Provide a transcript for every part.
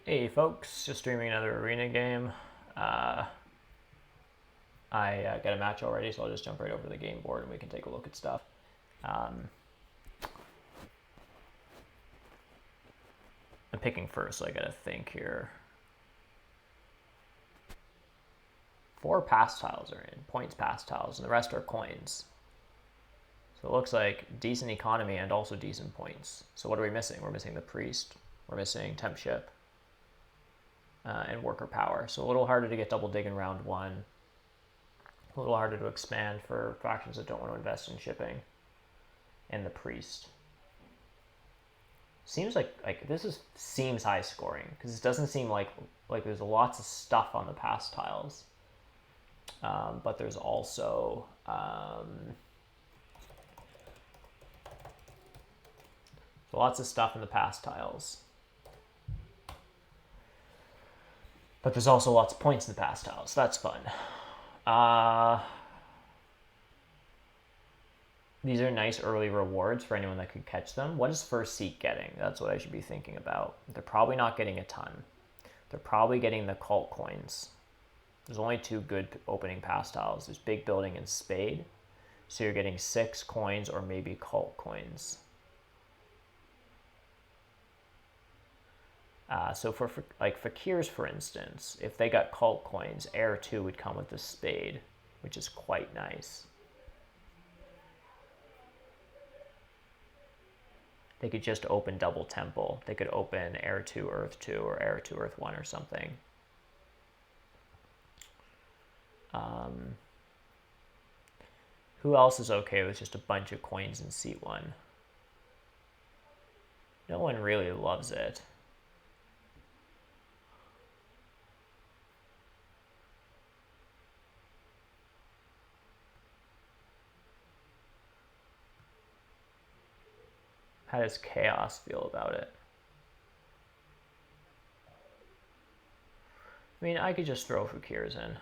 Hey folks, just streaming another arena game. I got a match already, so I'll just jump right over to the game board and we can take a look at stuff. I'm picking first, so I gotta think here. 4 pass tiles are in, points pass tiles, and the rest are coins. So it looks like decent economy and also decent points. So what are we missing? We're missing the priest, we're missing temp ship, and worker power. So a little harder to get double dig in round 1. A little harder to expand for factions that don't want to invest in shipping. And the priest. Seems like this seems high scoring because it doesn't seem like there's lots of stuff on the pass tiles. But there's also lots of stuff in the pass tiles. But there's also lots of points in the pass tiles. So that's fun. These are nice early rewards for anyone that could catch them. What is first seat getting? That's what I should be thinking about. They're probably not getting a ton. They're probably getting the cult coins. There's only 2 good opening pass tiles. There's big building and spade. So you're getting 6 coins or maybe cult coins. So for like fakirs, for instance, if they got cult coins, Heir 2 would come with the spade, which is quite nice. They could just open double temple. They could open Heir 2, Earth 2, or Heir 2, Earth 1 or something. Who else is okay with just a bunch of coins in seat 1? No one really loves it. How does Chaos feel about it? I mean, I could just throw fakirs in.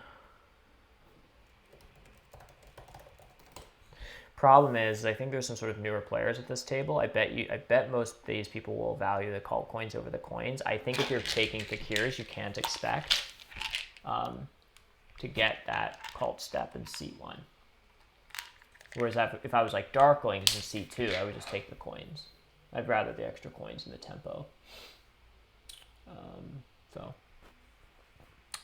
Problem is, I think there's some sort of newer players at this table. I bet most of these people will value the cult coins over the coins. I think if you're taking fakirs, you can't expect to get that cult step in seat 1. Whereas if I was like Darklings in seat 2, I would just take the coins. I'd rather the extra coins in the tempo. So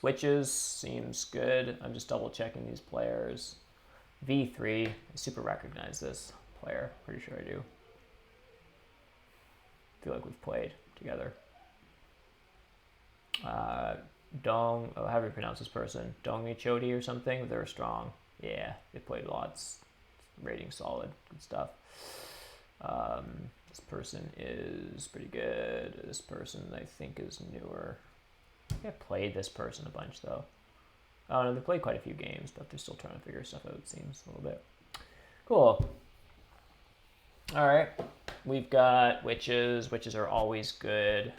Witches seems good. I'm just double checking these players. V3, I super recognize this player. Pretty sure I do. Feel like we've played together. Dong, how do you pronounce this person? Dong Chodi or something? They're strong. Yeah, they played lots. Rating solid. Good stuff. This person is pretty good. This person I think is newer. I think I played this person a bunch though. Oh no, they played quite a few games, but they're still trying to figure stuff out, it seems, a little bit. Cool. Alright. We've got witches. Witches are always good.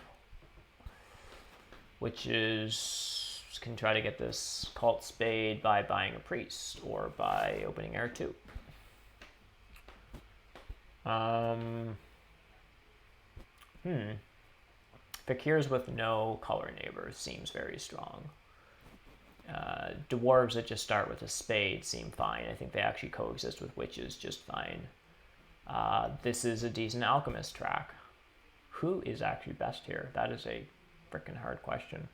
Witches can try to get this cult spade by buying a priest or by opening Heir 2. Fakirs with no color neighbors seems very strong. Dwarves that just start with a spade seem fine. I think they actually coexist with witches just fine. This is a decent alchemist track. Who is actually best here? That is a freaking hard question.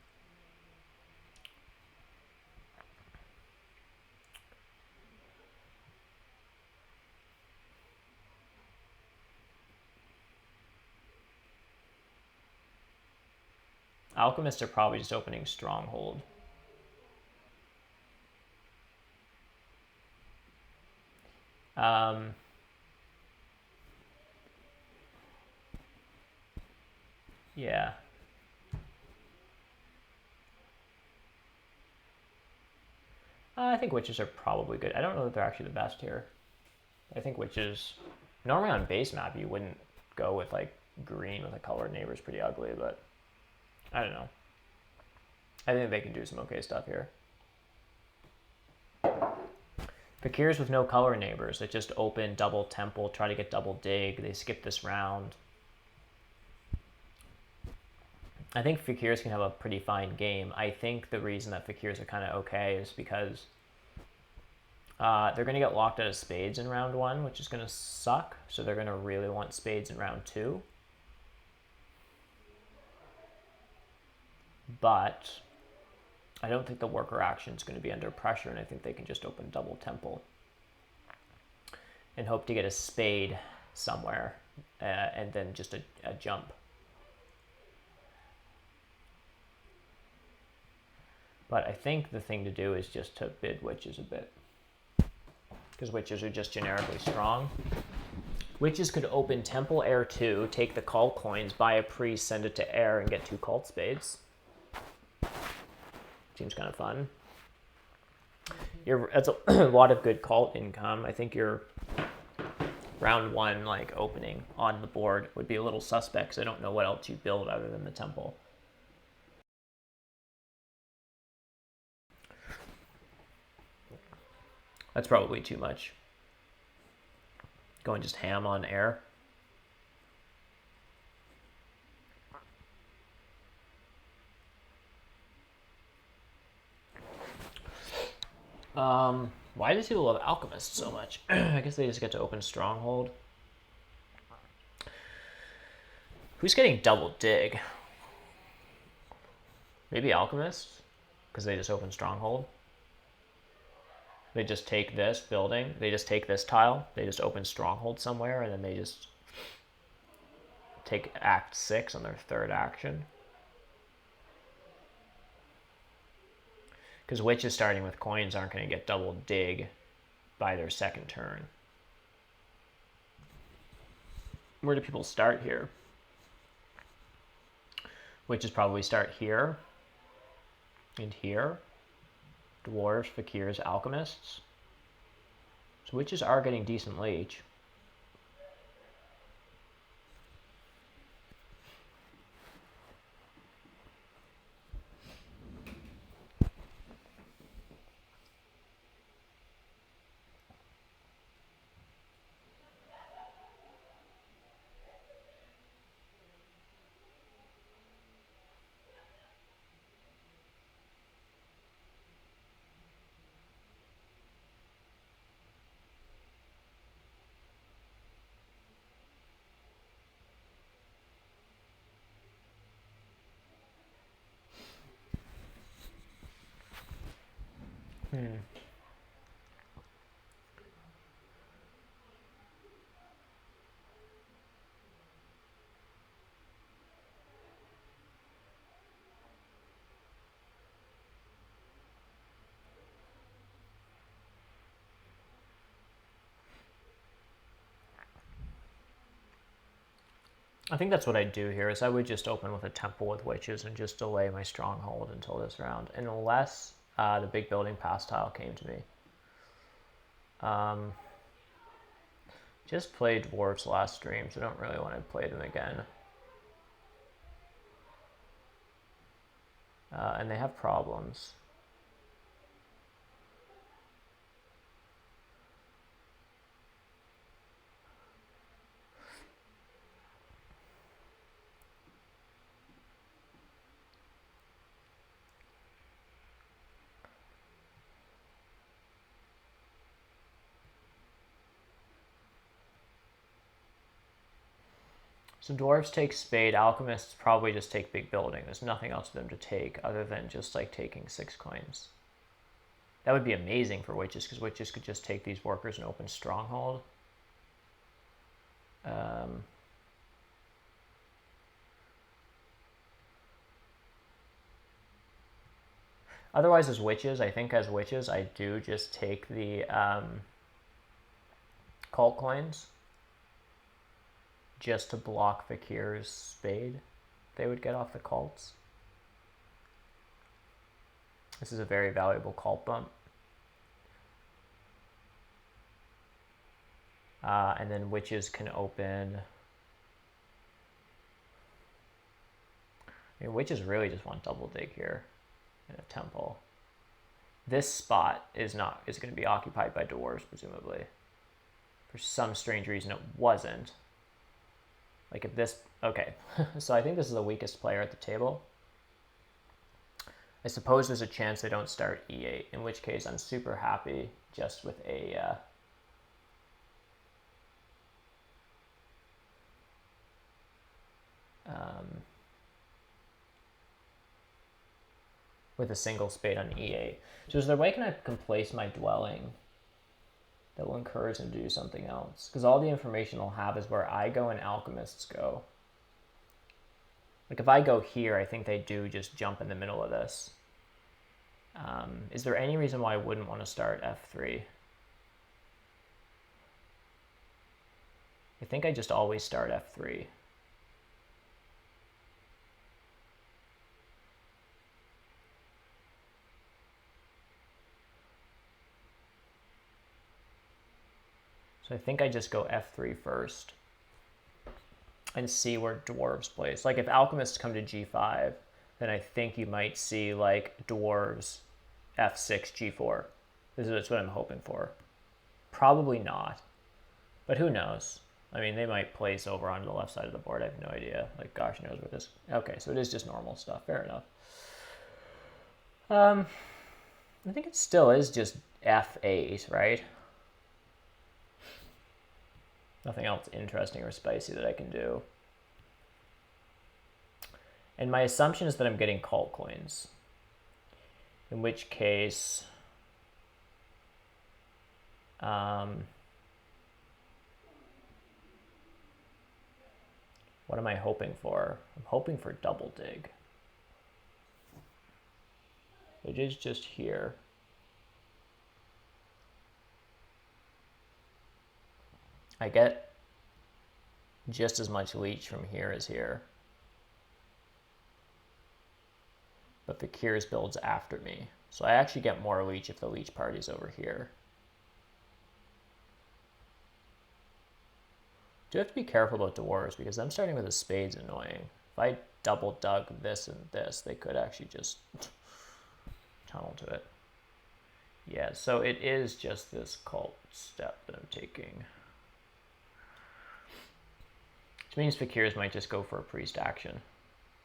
Alchemists are probably just opening Stronghold. Yeah. I think witches are probably good. I don't know that they're actually the best here. I think witches, normally on base map you wouldn't go with like green with a colored neighbor, is pretty ugly, but I don't know. I think they can do some okay stuff here. Fakirs with no color neighbors that just open double temple, try to get double dig. They skip this round. I think Fakirs can have a pretty fine game. I think the reason that Fakirs are kind of okay is because they're going to get locked out of spades in round 1, which is going to suck. So they're going to really want spades in round 2. But I don't think the worker action is going to be under pressure, and I think they can just open double temple and hope to get a spade somewhere, and then just a jump. But I think the thing to do is just to bid witches a bit, because witches are just generically strong. Witches could open temple air 2, take the call coins, buy a priest, send it to air, and get 2 cult spades. Seems kind of fun. That's a lot of good cult income. I think your round 1 like opening on the board would be a little suspect, because I don't know what else you build other than the temple. That's probably too much. Going just ham on air. Why do people love Alchemists so much? I guess they just get to open Stronghold. Who's getting double dig? Maybe Alchemists, because they just open Stronghold. They just take this building, they just take this tile, they just open Stronghold somewhere, and then they just take Act 6 on their 3rd action. Because witches starting with coins aren't going to get double dig by their 2nd turn. Where do people start here? Witches probably start here and here. Dwarves, Fakirs, Alchemists. So witches are getting decent leech. I think that's what I'd do here, is I would just open with a temple with witches and just delay my stronghold until this round, unless the big building pass tile came to me. Just played dwarves last stream, so I don't really want to play them again. And they have problems. So dwarves take spade, alchemists probably just take big building. There's nothing else for them to take other than just like taking 6 coins. That would be amazing for witches, because witches could just take these workers and open stronghold. Otherwise, as witches, I think as witches, I do just take the cult coins just to block Fakir's spade they would get off the cults. This is a very valuable cult bump. And then witches can open... I mean, witches really just want double dig here in a temple. This spot is going to be occupied by dwarves, presumably. For some strange reason, it wasn't. Like if this, okay, so I think this is the weakest player at the table. I suppose there's a chance they don't start e8, in which case I'm super happy just with a single spade on e8. So is there a way I can place my dwelling that will encourage them to do something else? Because all the information they'll have is where I go and alchemists go. Like if I go here, I think they do just jump in the middle of this. Is there any reason why I wouldn't want to start f3? I think I just always start f3. So I think I just go f3 first and see where dwarves place. Like if alchemists come to g5, then I think you might see like dwarves f6, g4. That's what I'm hoping for. Probably not, but who knows? I mean, they might place over onto the left side of the board. I have no idea. Like, gosh knows what this. Okay, so it is just normal stuff. Fair enough. I think it still is just f8, right? Nothing else interesting or spicy that I can do. And my assumption is that I'm getting cult coins. In which case, what am I hoping for? I'm hoping for double dig. It is just here. I get just as much leech from here as here. But the Kiers builds after me. So I actually get more leech if the leech party's over here. Do have to be careful about dwarves because them starting with a spade's annoying. If I double dug this and this, they could actually just tunnel to it. Yeah, so it is just this cult step that I'm taking. Which means Fakirs might just go for a priest action.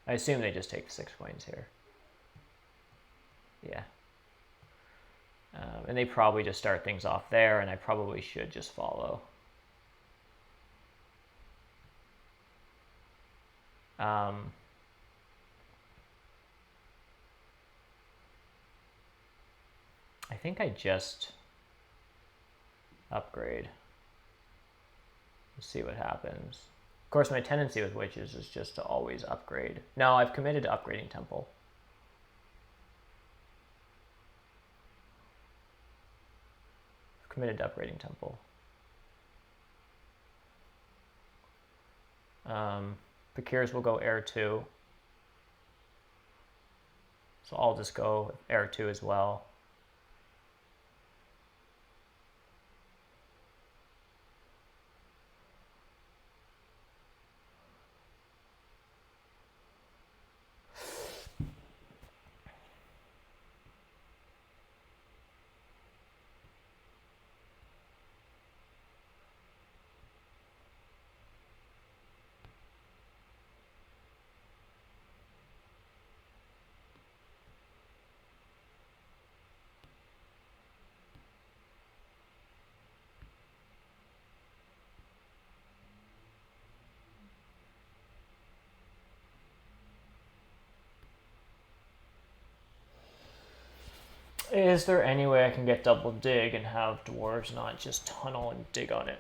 I assume they just take the 6 coins here. Yeah. And they probably just start things off there, and I probably should just follow. I think I just upgrade. Let's see what happens. Of course, my tendency with witches is just to always upgrade. No, I've committed to upgrading temple. I've committed to upgrading temple. Fakirs will go heir 2. So I'll just go heir 2 as well. Is there any way I can get double dig and have dwarves not just tunnel and dig on it?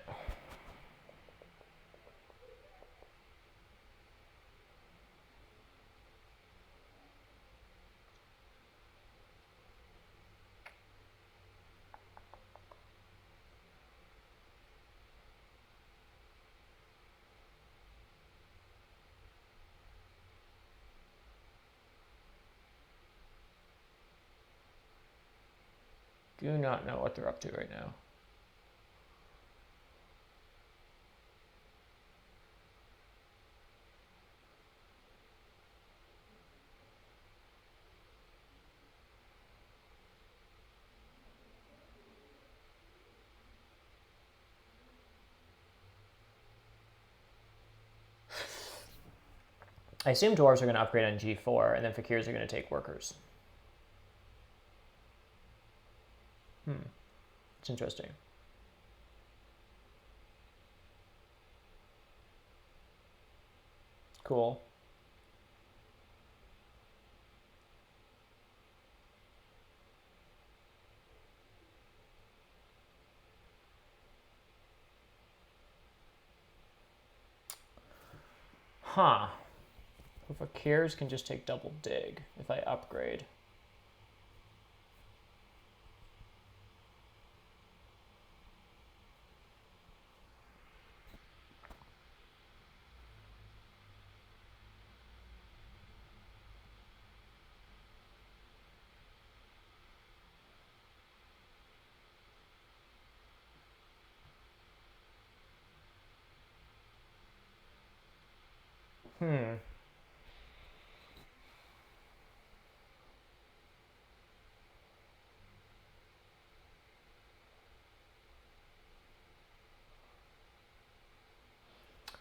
Do not know what they're up to right now. I assume dwarves are going to upgrade on G4, and then fakirs are going to take workers. It's interesting. Cool. Huh. Fakirs can just take double dig if I upgrade.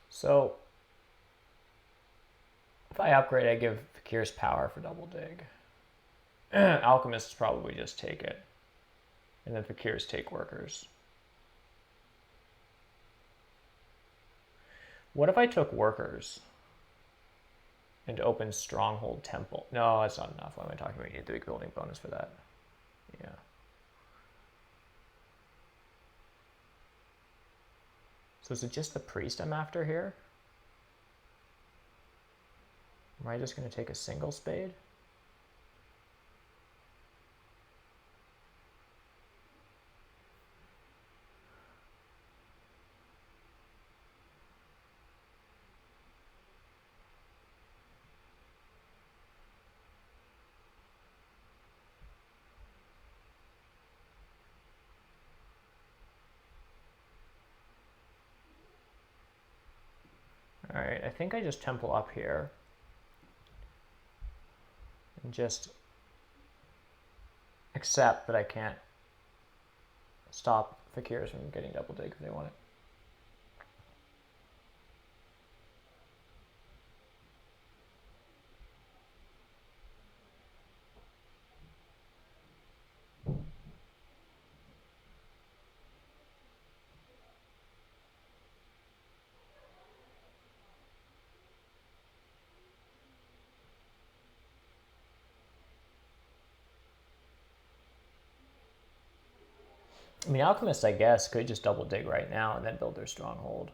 So if I upgrade, I give Fakir's power for double dig. Alchemists probably just take it. And then Fakirs take workers. What if I took workers and opened Stronghold Temple? No, that's not enough. What am I talking about? You need the big building bonus for that. Yeah. So is it just the priest I'm after here? Am I just going to take a single spade? All right, I think I just temple up here and just accept that I can't stop Fakirs from getting double dig if they want it. I mean, alchemists, I guess, could just double dig right now and then build their stronghold.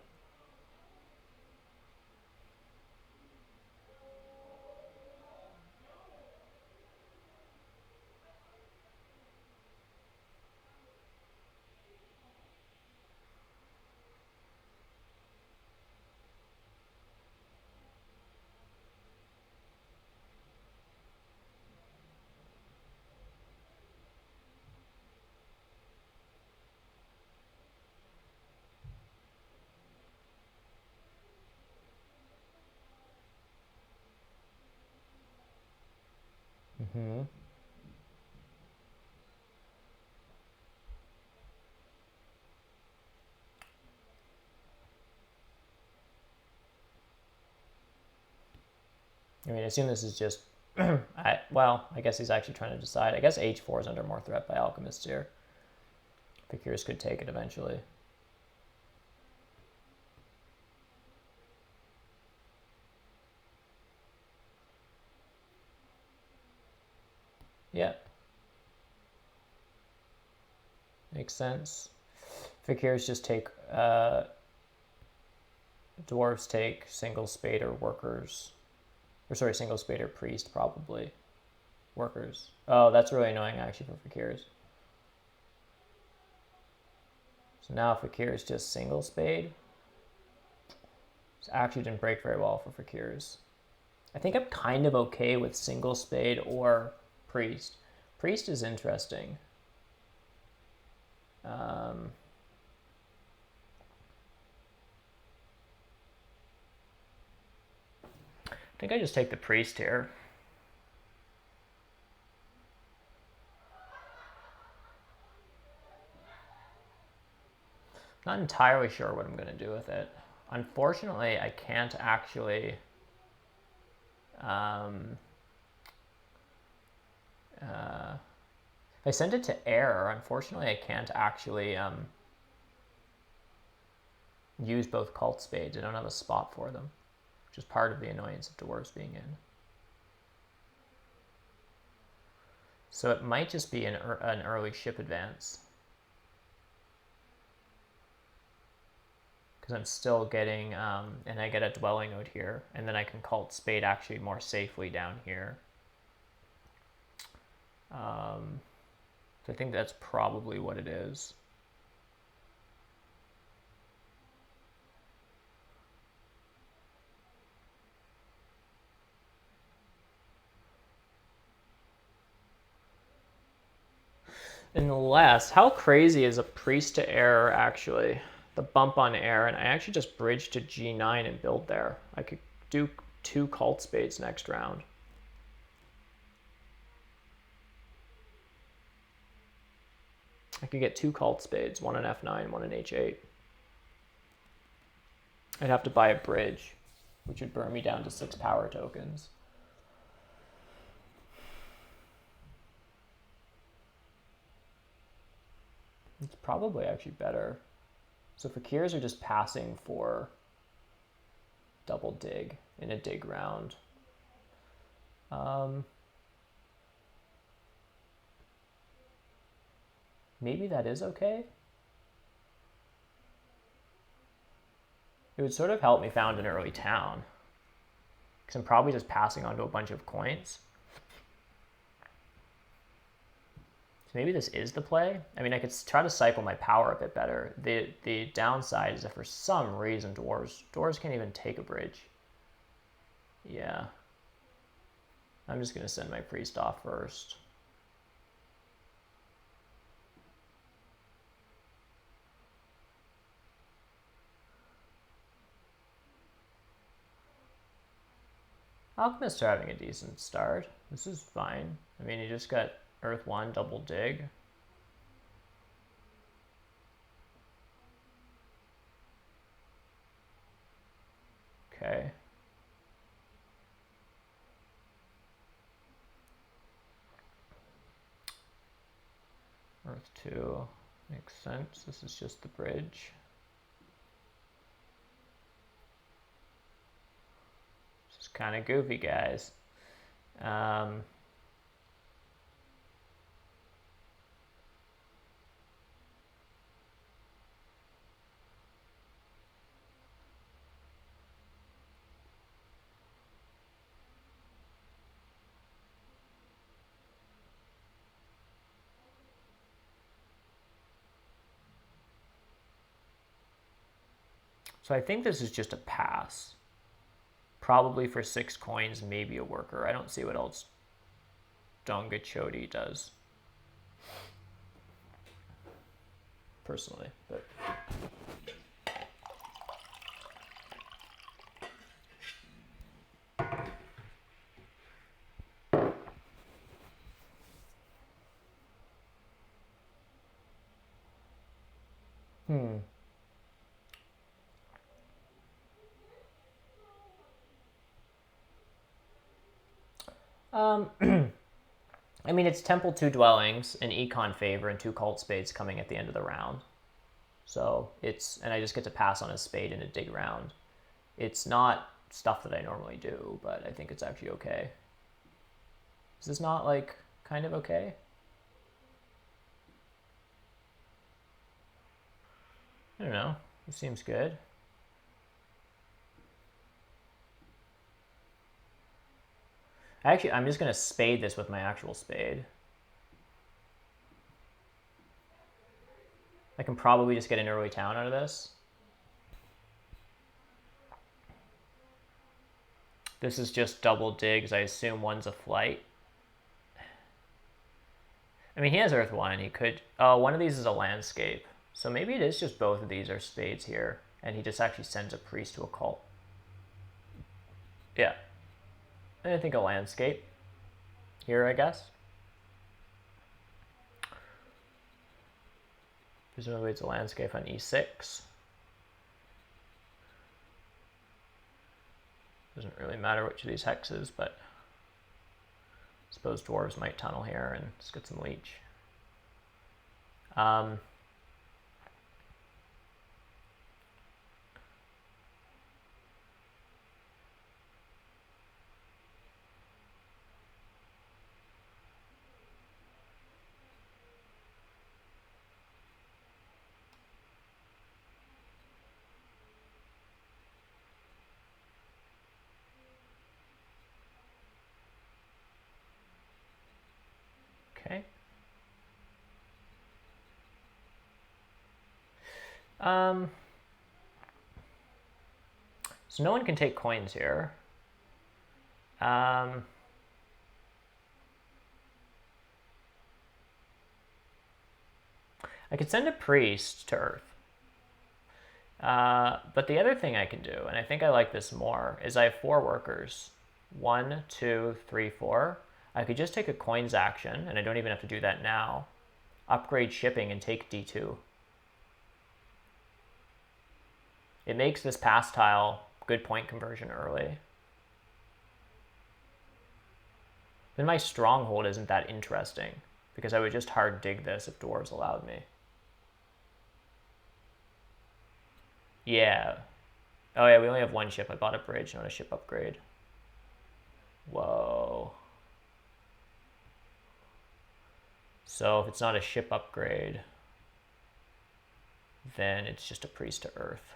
Mm-hmm. I mean, I assume this is just, well, I guess he's actually trying to decide. I guess H4 is under more threat by alchemists here. Fakirs could take it eventually. Yeah. Makes sense. Fakirs just take, dwarves take single spade or workers. Or sorry, single spade or priest, probably. Workers. Oh, that's really annoying actually for Fakirs. So now Fakirs just single spade. This actually didn't break very well for Fakirs. I think I'm kind of okay with single spade or priest. Priest is interesting. I think I just take the priest here. Not entirely sure what I'm going to do with it. Unfortunately, I can't actually If I send it to air, unfortunately I can't actually use both cult spades. I don't have a spot for them, which is part of the annoyance of dwarves being in. So it might just be an early ship advance. Because I'm still getting, and I get a dwelling out here, and then I can cult spade actually more safely down here. So I think that's probably what it is. Unless, how crazy is a priest to air actually? The bump on air, and I actually just bridge to G9 and build there. I could do 2 cult spades next round. I could get 2 cult spades, one in F9, one in H8. I'd have to buy a bridge, which would burn me down to 6 power tokens. It's probably actually better. So fakirs are just passing for double dig in a dig round. Maybe that is okay. It would sort of help me found an early town, because I'm probably just passing on to a bunch of coins. So maybe this is the play. I mean, I could try to cycle my power a bit better. The downside is that for some reason dwarves can't even take a bridge. Yeah. I'm just going to send my priest off first. Alchemists are having a decent start. This is fine. I mean, you just got Earth 1, double dig. Okay. Earth 2 makes sense. This is just the bridge. This is kind of goofy, guys. So I think this is just a pass. Probably for 6 coins, maybe a worker. I don't see what else Dongachoti does. Personally, but... I mean, it's Temple 2 Dwellings, an Econ Favor, and 2 Cult Spades coming at the end of the round. So it's, and I just get to pass on a spade in a dig round. It's not stuff that I normally do, but I think it's actually okay. Is this not, like, kind of okay? I don't know. It seems good. Actually, I'm just going to spade this with my actual spade. I can probably just get an early town out of this. This is just double digs. I assume one's a flight. I mean, he has Earth 1. He could... Oh, one of these is a landscape. So maybe it is just both of these are spades here. And he just actually sends a priest to a cult. Yeah. I think a landscape here, I guess. Presumably it's a landscape on E6. Doesn't really matter which of these hexes, but I suppose dwarves might tunnel here and just get some leech. Okay. So no one can take coins here. I could send a priest to Earth. But the other thing I can do, and I think I like this more, is I have 4 workers. 1, 2, 3, 4. I could just take a coins action, and I don't even have to do that now. Upgrade shipping and take D2. It makes this pass tile good point conversion early. Then my stronghold isn't that interesting, because I would just hard dig this if dwarves allowed me. Yeah. Oh yeah, we only have 1 ship. I bought a bridge, not a ship upgrade. Whoa. So if it's not a ship upgrade, then it's just a priest to Earth.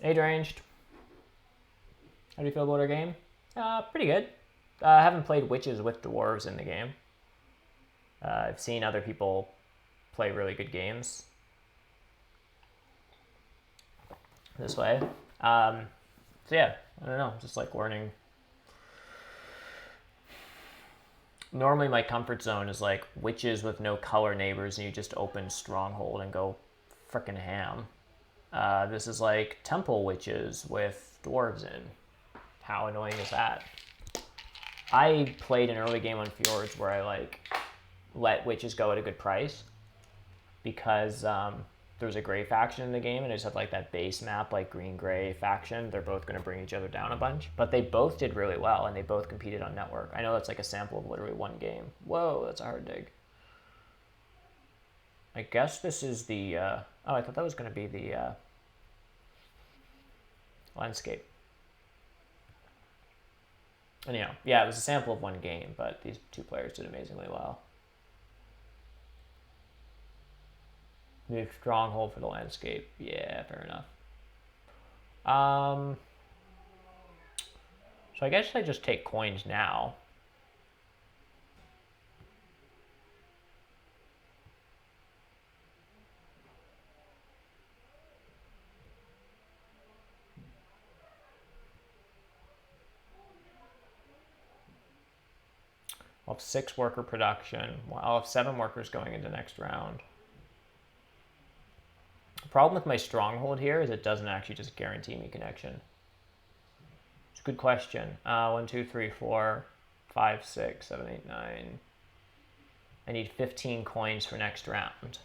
Age ranged. How do you feel about our game? Pretty good. I haven't played witches with dwarves in the game. I've seen other people play really good games this way. So yeah, I don't know, just like learning. Normally my comfort zone is like witches with no color neighbors and you just open stronghold and go frickin' ham. This is like temple witches with dwarves in. How annoying is that? I played an early game on Fjords where I like let witches go at a good price because there was a gray faction in the game and I just had like that base map, like green-gray faction. They're both going to bring each other down a bunch. But they both did really well and they both competed on network. I know that's like a sample of literally 1 game. Whoa, that's a hard dig. I guess this is the... oh, I thought that was going to be the landscape. Anyhow, yeah, it was a sample of 1 game, but these 2 players did amazingly well. New stronghold for the landscape. Yeah, fair enough. So I guess I just take coins now. I'll have 6 worker production. I'll have 7 workers going into next round. The problem with my stronghold here is it doesn't actually just guarantee me connection. It's a good question. 1, 2, 3, 4, 5, 6, 7, 8, 9. I need 15 coins for next round.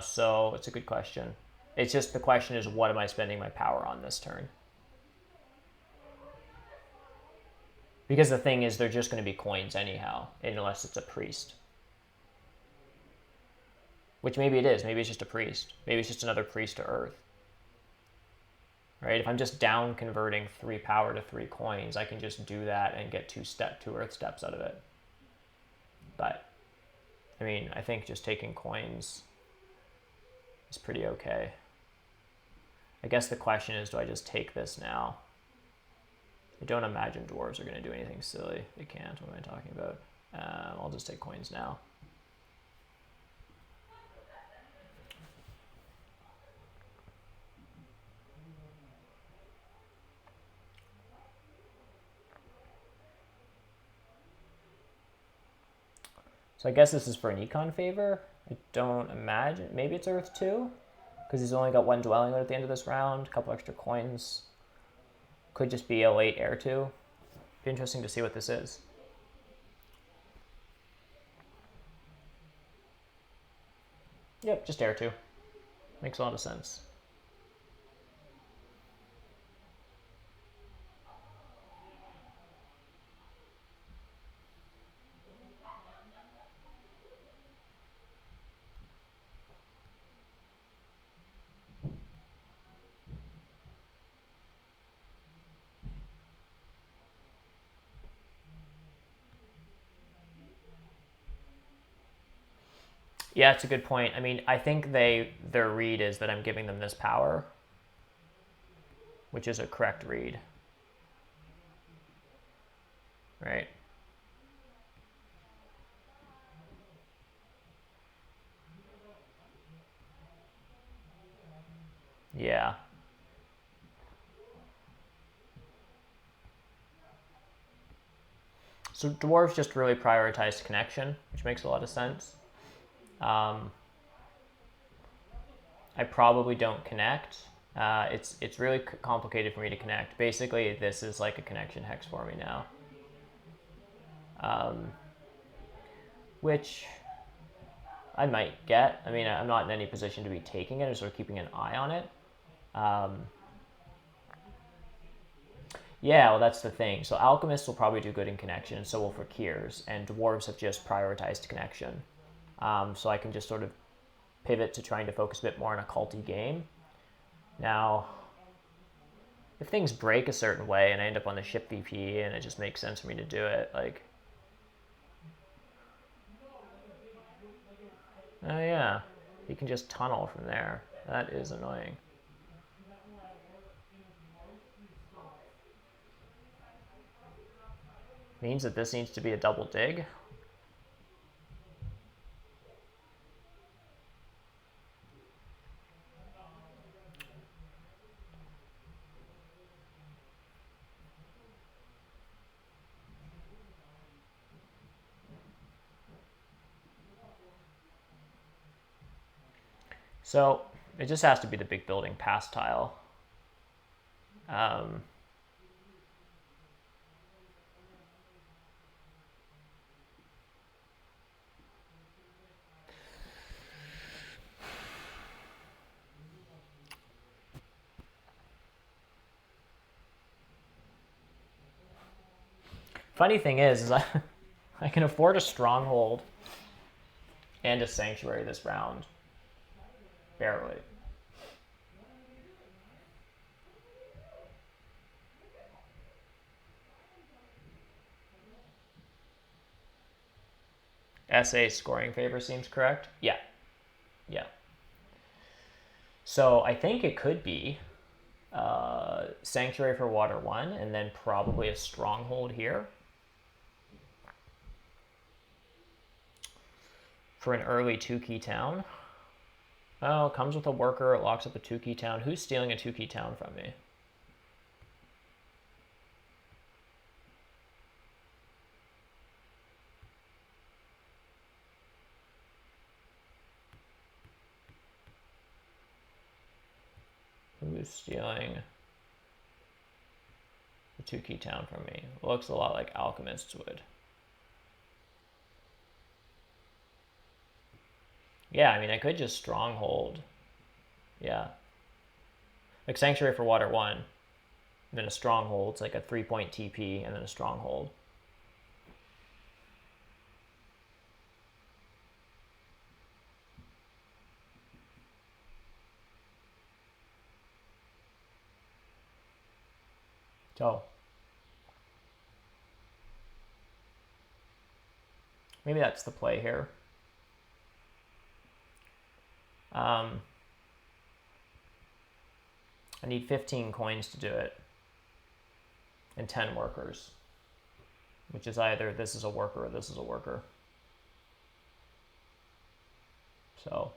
So it's a good question. It's just the question is, what am I spending my power on this turn? Because the thing is, they're just going to be coins anyhow, unless it's a priest. Which maybe it is. Maybe it's just a priest. Maybe it's just another priest to Earth. Right? If I'm just down converting 3 power to 3 coins, I can just do that and get 2 Earth steps out of it. But, I mean, I think just taking coins is pretty okay. I guess the question is, do I just take this now? I don't imagine dwarves are going to do anything silly. They can't. What am I talking about? I'll just take coins now. So I guess this is for an econ favor. I don't imagine. Maybe it's Earth 2? because he's only got one dwelling at the end of this round, a couple extra coins. Could just be a late heir to. Be interesting to see what this is. Yep, just heir to. Makes a lot of sense. Yeah, it's a good point. I mean, I think their read is that I'm giving them this power, which is a correct read. Right? Yeah. So dwarves just really prioritize connection, which makes a lot of sense. I probably don't connect. It's really complicated for me to connect. Basically, this is like a connection hex for me now. Which I might get. I mean, I'm not in any position to be taking it or sort of keeping an eye on it. Yeah, well, that's the thing. So alchemists will probably do good in connection, and so will fakirs, and dwarves have just prioritized connection. So I can just sort of pivot to trying to focus a bit more on a culty game. Now, if things break a certain way and I end up on the ship VP and it just makes sense for me to do it, like, oh yeah, you can just tunnel from there. That is annoying. Means that this needs to be a double dig. So it just has to be the big building pass tile. Funny thing is I can afford a stronghold and a sanctuary this round. Barely. SA scoring favor seems correct. Yeah. Yeah. So I think it could be sanctuary for water 1 and then probably a stronghold here for an early 2-key town. Oh, it comes with a worker. It locks up a 2-key town. Who's stealing a 2-key town from me? Who's stealing the 2-key town from me? It looks a lot like alchemists would. Yeah, I mean, I could just stronghold. Yeah. Like sanctuary for water 1. And then a stronghold. It's like a 3-point TP and then a stronghold. So maybe that's the play here. I need 15 coins to do it and 10 workers, which is either this is a worker or this is a worker. So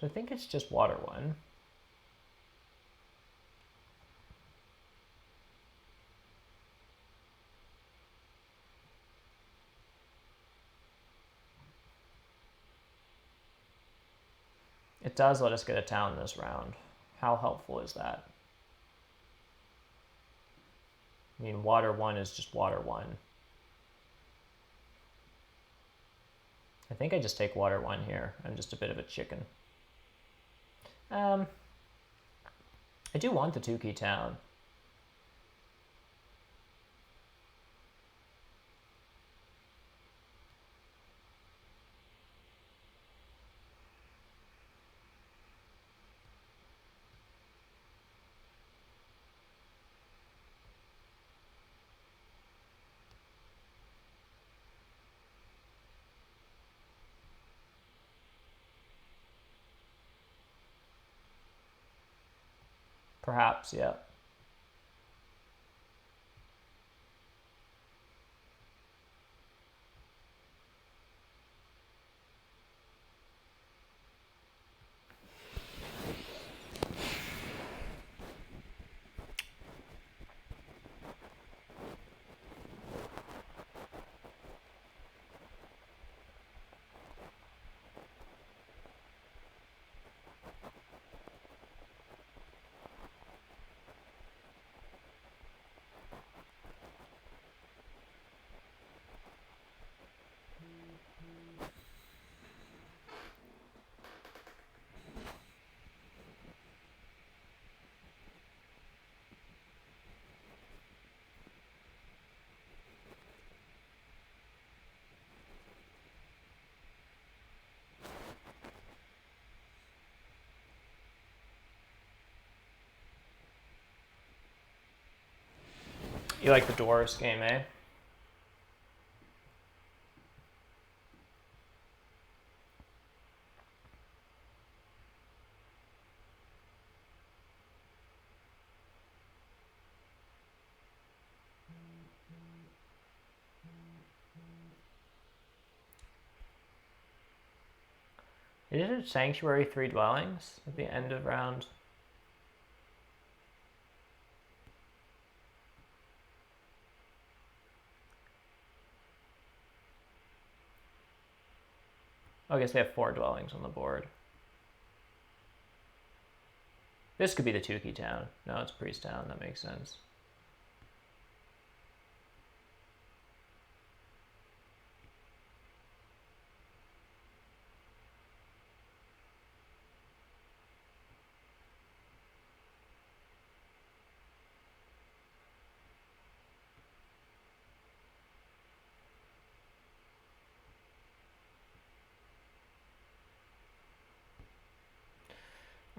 So I think it's just water one. It does let us get a town this round. How helpful is that? I mean, water one is just water one. I think I just take water one here. I'm just a bit of a chicken. I do want the 2-key town. Perhaps, yeah. You like the dwarves game, eh? Is it Sanctuary 3 dwellings at the end of round? Oh, I guess we have 4 dwellings on the board. This could be the 2-key town. No, it's priest town. That makes sense.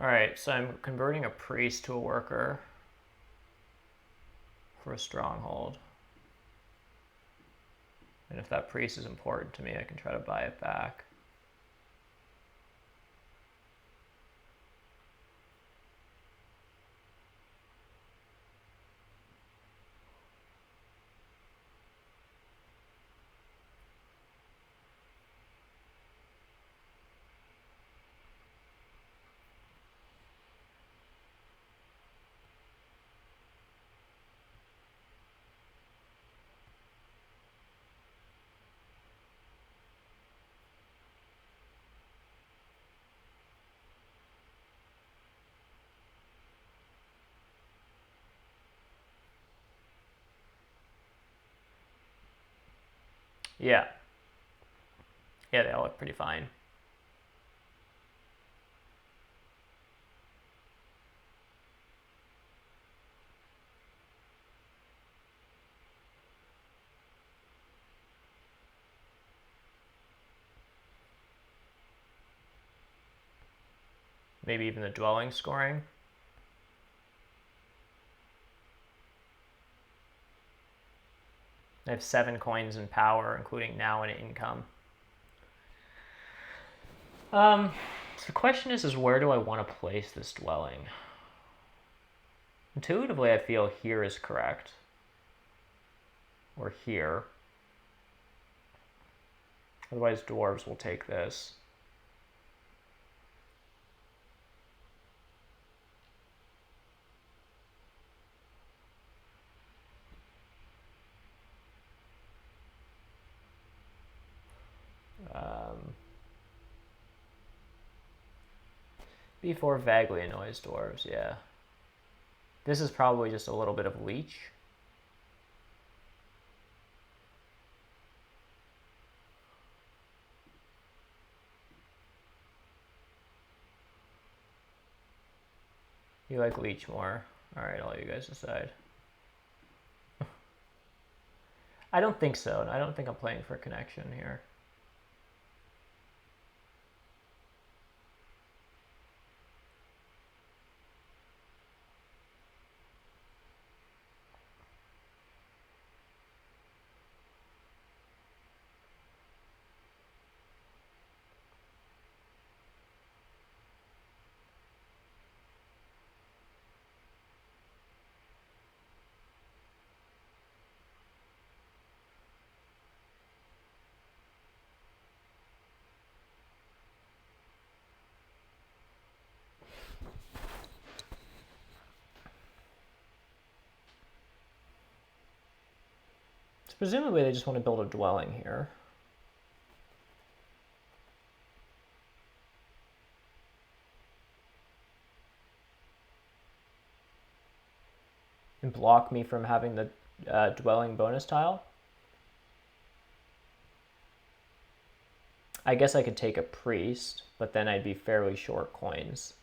All right, so I'm converting a priest to a worker for a stronghold. And if that priest is important to me, I can try to buy it back. Yeah. Yeah, they all look pretty fine. Maybe even the dwelling scoring. I have 7 coins in power, including now and income. So the question is where do I want to place this dwelling? Intuitively, I feel here is correct. Or here. Otherwise, dwarves will take this. B4 vaguely annoys dwarves, yeah. This is probably just a little bit of leech. You like leech more. Alright, I'll let you guys decide. I don't think so. I don't think I'm playing for connection here. So presumably they just want to build a dwelling here. And block me from having the dwelling bonus tile. I guess I could take a priest, but then I'd be fairly short coins.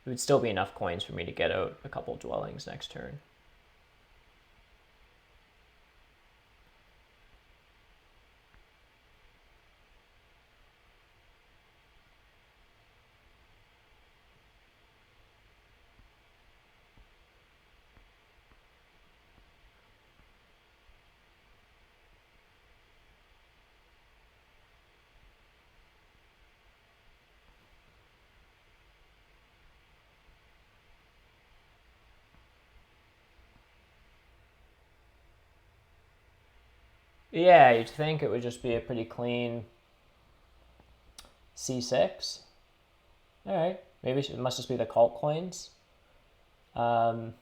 It would still be enough coins for me to get out a couple dwellings next turn. Yeah, you'd think it would just be a pretty clean C6. All right, maybe it must just be the cult coins. So,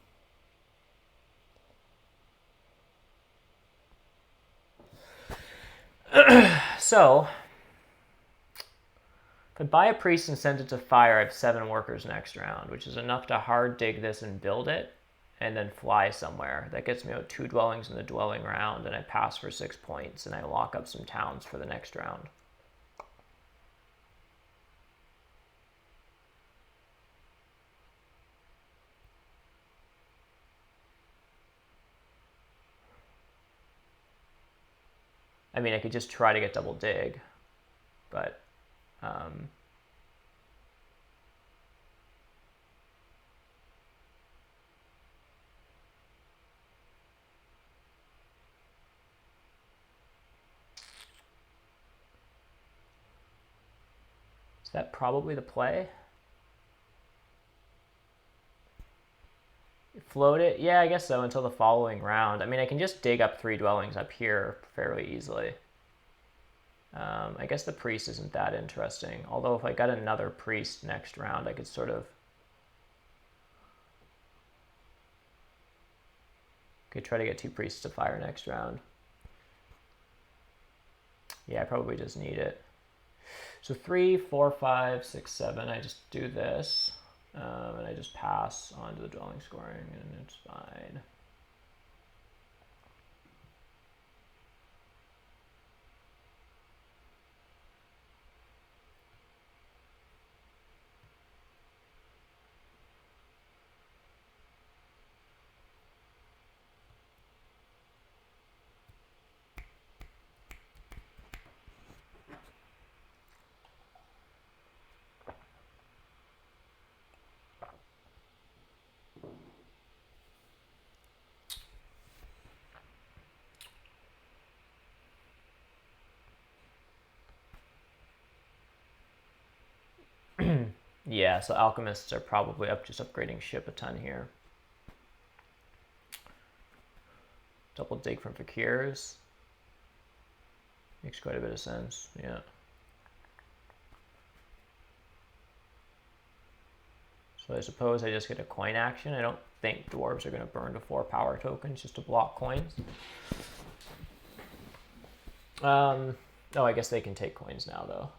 if I buy a priest and send it to fire, I have 7 workers next round, which is enough to hard dig this and build it, and then fly somewhere. That gets me out 2 dwellings in the dwelling round, and I pass for 6 points, and I lock up some towns for the next round. I mean, I could just try to get double dig, but is that probably the play? Float it? Yeah, I guess so, until the following round. I mean, I can just dig up 3 dwellings up here fairly easily. I guess the priest isn't that interesting. Although if I got another priest next round, I could sort of... Could try to get 2 priests to fire next round. Yeah, I probably just need it. So 3, 4, 5, 6, 7. I just do this. And I just pass on to the dwelling scoring, and it's fine. Yeah, so alchemists are probably up just upgrading ship a ton here. Double dig from fakirs. Makes quite a bit of sense, yeah. So I suppose I just get a coin action. I don't think dwarves are going to burn to 4 power tokens just to block coins. Oh, I guess they can take coins now, though.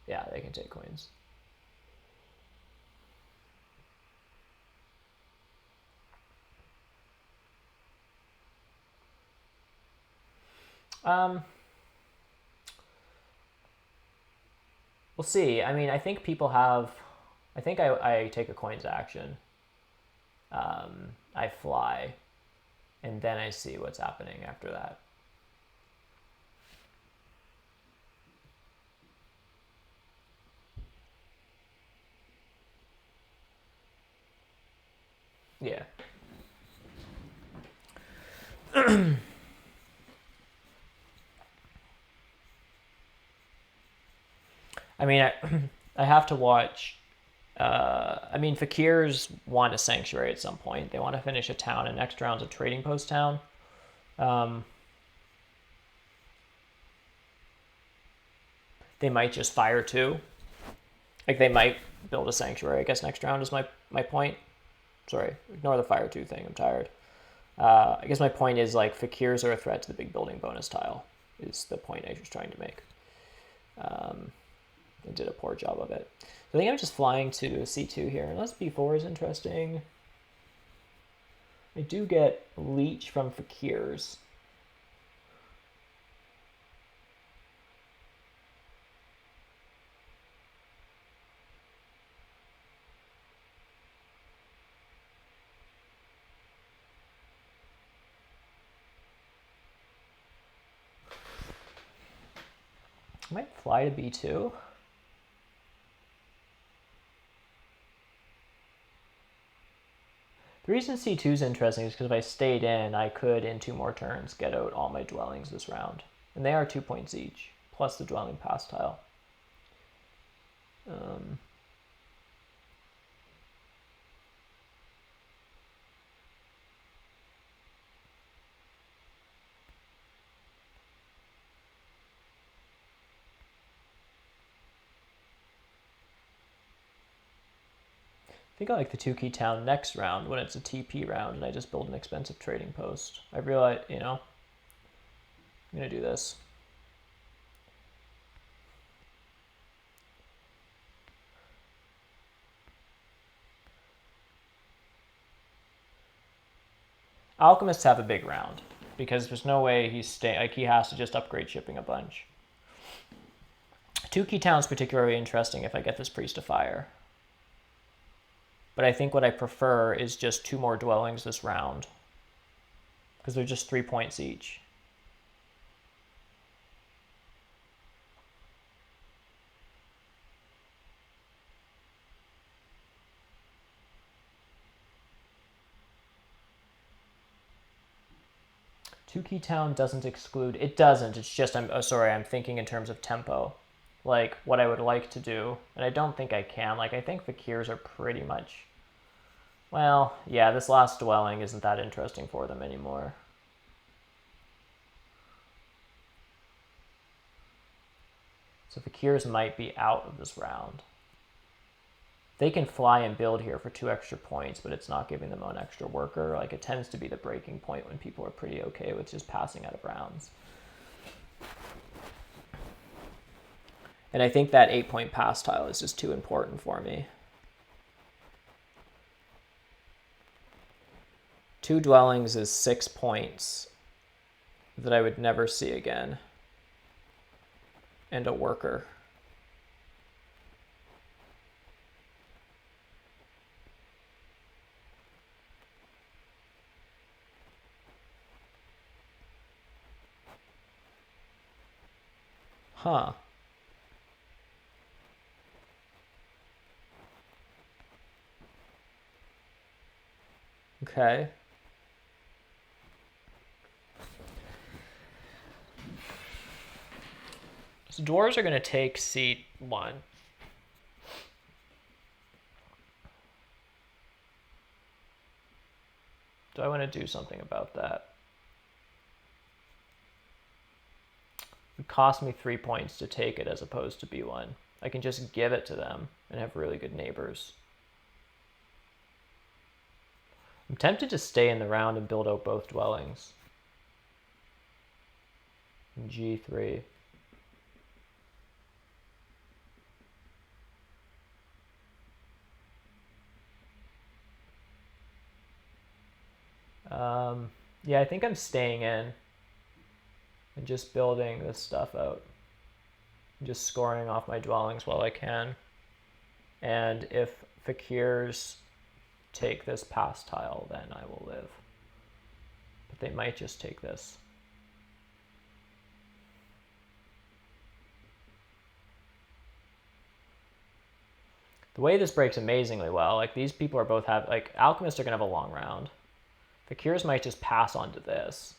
Yeah, they can take queens. We'll see. I mean, I think people have. I think I take a coins action. I fly, and then I see what's happening after that. Yeah. I mean, I have to watch. I mean, Fakirs want a sanctuary at some point. They want to finish a town, and next round's a trading post town. They might just fire too. Like, they might build a sanctuary, I guess, next round is my point. Sorry, ignore the fire 2 thing. I'm tired. I guess my point is, like, Fakirs are a threat to the big building bonus tile, is the point I was trying to make. I did a poor job of it. I think I'm just flying to C2 here, unless B4 is interesting. I do get Leech from Fakirs. I might fly to B2. The reason C2 is interesting is because if I stayed in, I could, in 2 more turns, get out all my dwellings this round. And they are 2 points each, plus the dwelling pass tile. I think I like the 2 key town next round when it's a TP round and I just build an expensive trading post. I realize, I'm going to do this. Alchemists have a big round because there's no way he's staying. Like, he has to just upgrade shipping a bunch. 2 key towns particularly interesting if I get this priest to fire. But I think what I prefer is just 2 more dwellings this round, because they're just 3 points each. Two key town doesn't exclude. It doesn't. It's just I'm thinking in terms of tempo, like what I would like to do, and I don't think I can. Like, I think Fakirs are pretty much. Well, yeah, this last dwelling isn't that interesting for them anymore. So Fakirs might be out of this round. They can fly and build here for 2 extra points, but it's not giving them an extra worker. Like, it tends to be the breaking point when people are pretty okay with just passing out of rounds. And I think that 8-point pass tile is just too important for me. 2 dwellings is 6 points that I would never see again. And a worker. Huh. Okay. So dwarves are going to take seat 1. Do I want to do something about that? It would cost me 3 points to take it as opposed to B1. I can just give it to them and have really good neighbors. I'm tempted to stay in the round and build out both dwellings. G3. Yeah, I think I'm staying in and just building this stuff out. Just scoring off my dwellings while I can. And if fakirs take this pass tile, then I will live. But they might just take this. The way this breaks amazingly well, like these people are both have, like alchemists are gonna have a long round. Fakirs might just pass on to this.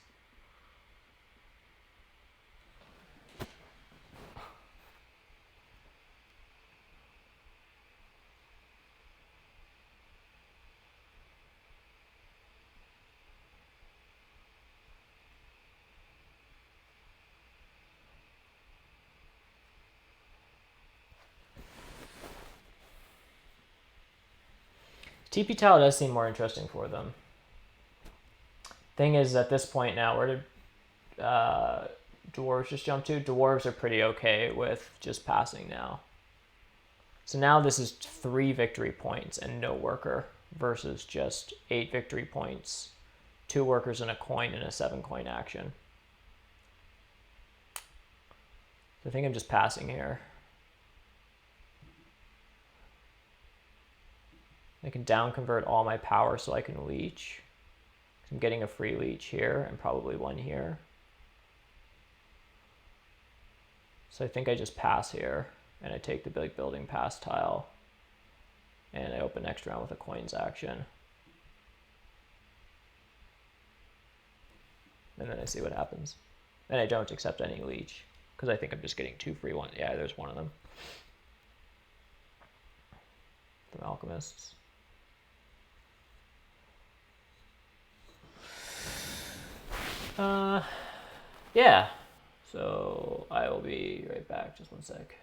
TP tile does seem more interesting for them. Thing is, at this point now, where did dwarves just jump to? Dwarves are pretty okay with just passing now. So now this is 3 victory points and no worker versus just 8 victory points, 2 workers and a coin and a 7 coin action. So I think I'm just passing here. I can down convert all my power so I can leech. I'm getting a free leech here and probably one here. So I think I just pass here and I take the big building pass tile and I open next round with a coins action. And then I see what happens. And I don't accept any leech because I think I'm just getting 2 free ones. Yeah, there's one of them from alchemists. Yeah, so I will be right back, just one sec.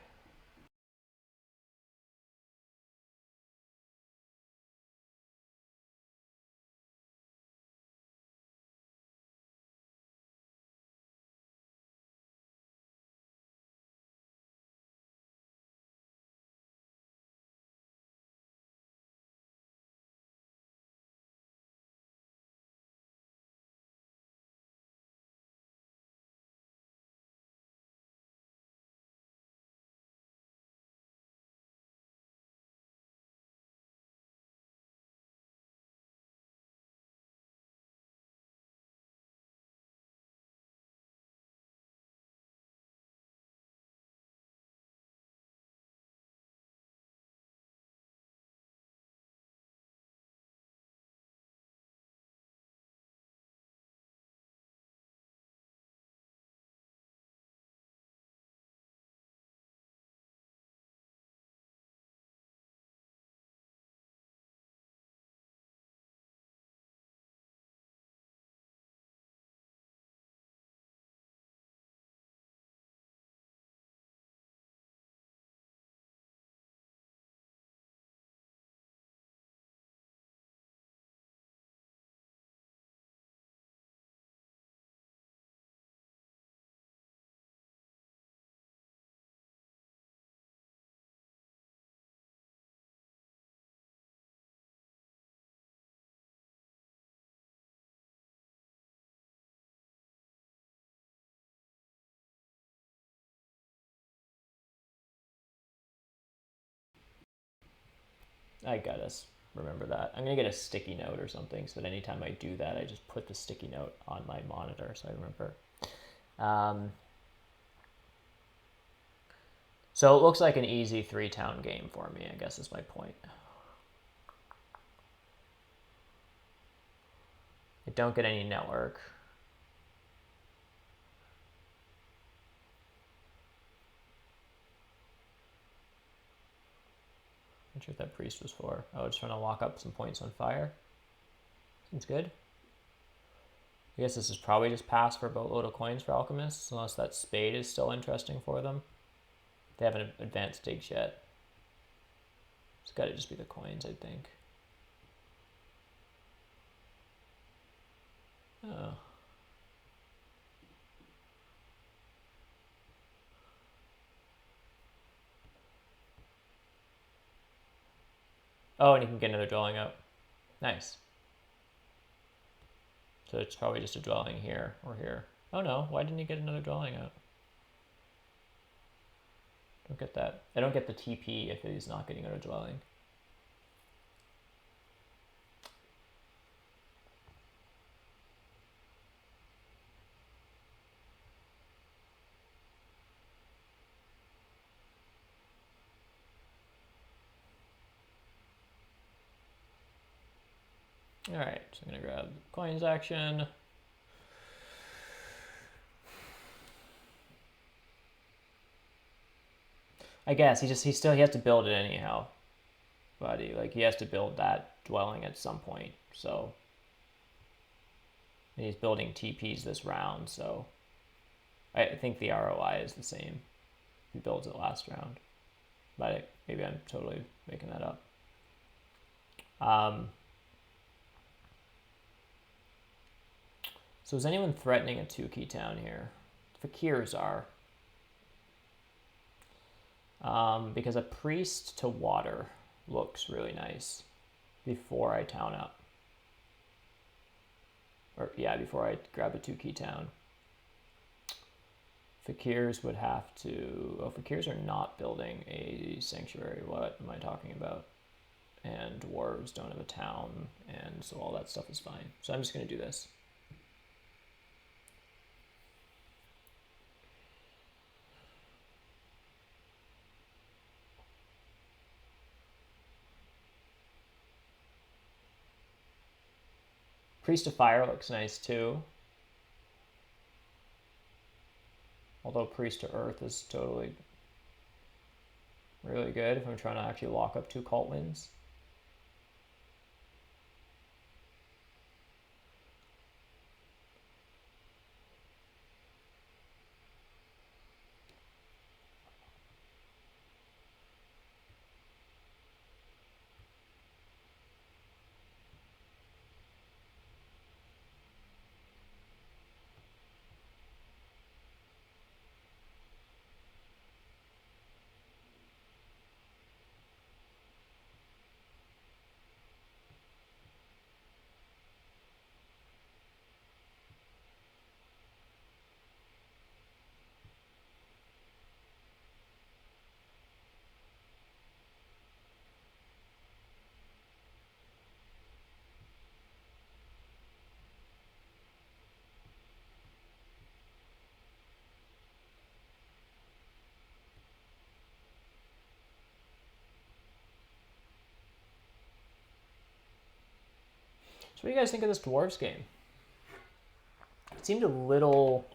I gotta remember that. I'm gonna get a sticky note or something so that anytime I do that, I just put the sticky note on my monitor so I remember. So it looks like an easy 3-town game for me, I guess is my point. I don't get any network. Not sure what that priest was for. Oh, just trying to lock up some points on fire. Seems good. I guess this is probably just pass for a boatload of coins for alchemists, unless that spade is still interesting for them. They haven't advanced digs yet. It's got to just be the coins, I think. Oh. Oh, and you can get another dwelling out. Nice. So it's probably just a dwelling here or here. Oh no, why didn't he get another dwelling out? Don't get that. I don't get the TP if he's not getting out a dwelling. All right, so I'm gonna grab the coins action. I guess he has to build it anyhow, buddy. Like he has to build that dwelling at some point. So and he's building TPs this round. So I think the ROI is the same. He builds it last round, but maybe I'm totally making that up. So is anyone threatening a 2-key town here? Fakirs are. Because a priest to water looks really nice before I town up. Or yeah, before I grab a 2-key town. Fakirs would have to... Oh, Fakirs are not building a sanctuary. What am I talking about? And dwarves don't have a town, and so all that stuff is fine. So I'm just going to do this. Priest of Fire looks nice too. Although Priest to Earth is totally really good if I'm trying to actually lock up 2 cult wins. So what do you guys think of this Dwarves game? It seemed a little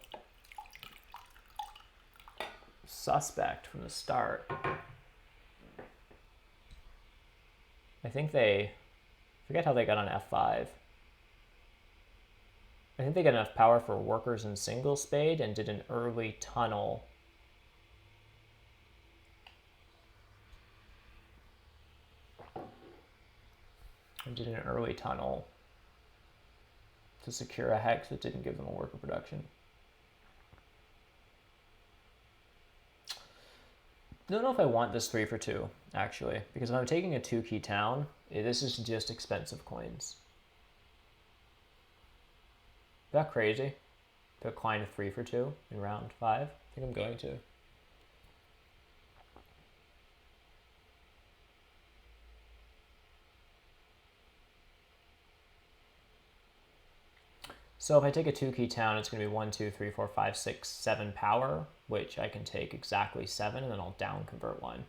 suspect from the start. I think they... forget how they got on F5. I think they got enough power for workers in single spade and did an early tunnel. To secure a hex that didn't give them a worker production. I don't know if I want this 3 for 2, actually, because if I'm taking a 2-key town, this is just expensive coins. Is that crazy? To decline a 3 for 2 in round 5? I think I'm going to. So if I take a 2-key town, it's going to be 1, 2, 3, 4, 5, 6, 7 power, which I can take exactly 7, and then I'll down convert 1.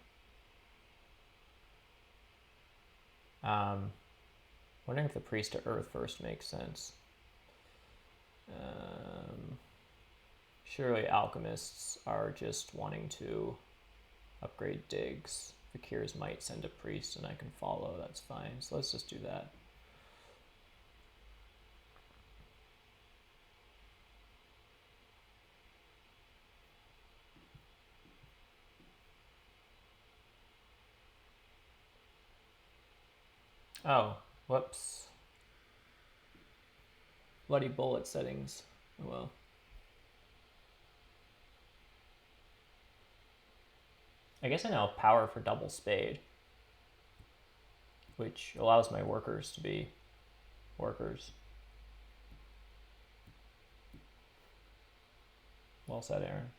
Wondering if the Priest to Earth first makes sense. Surely alchemists are just wanting to upgrade digs. Fakirs might send a priest and I can follow, that's fine. So let's just do that. Oh, whoops. Bloody bullet settings. Oh well. I guess I now have power for double spade, which allows my workers to be workers. Well said, Aaron.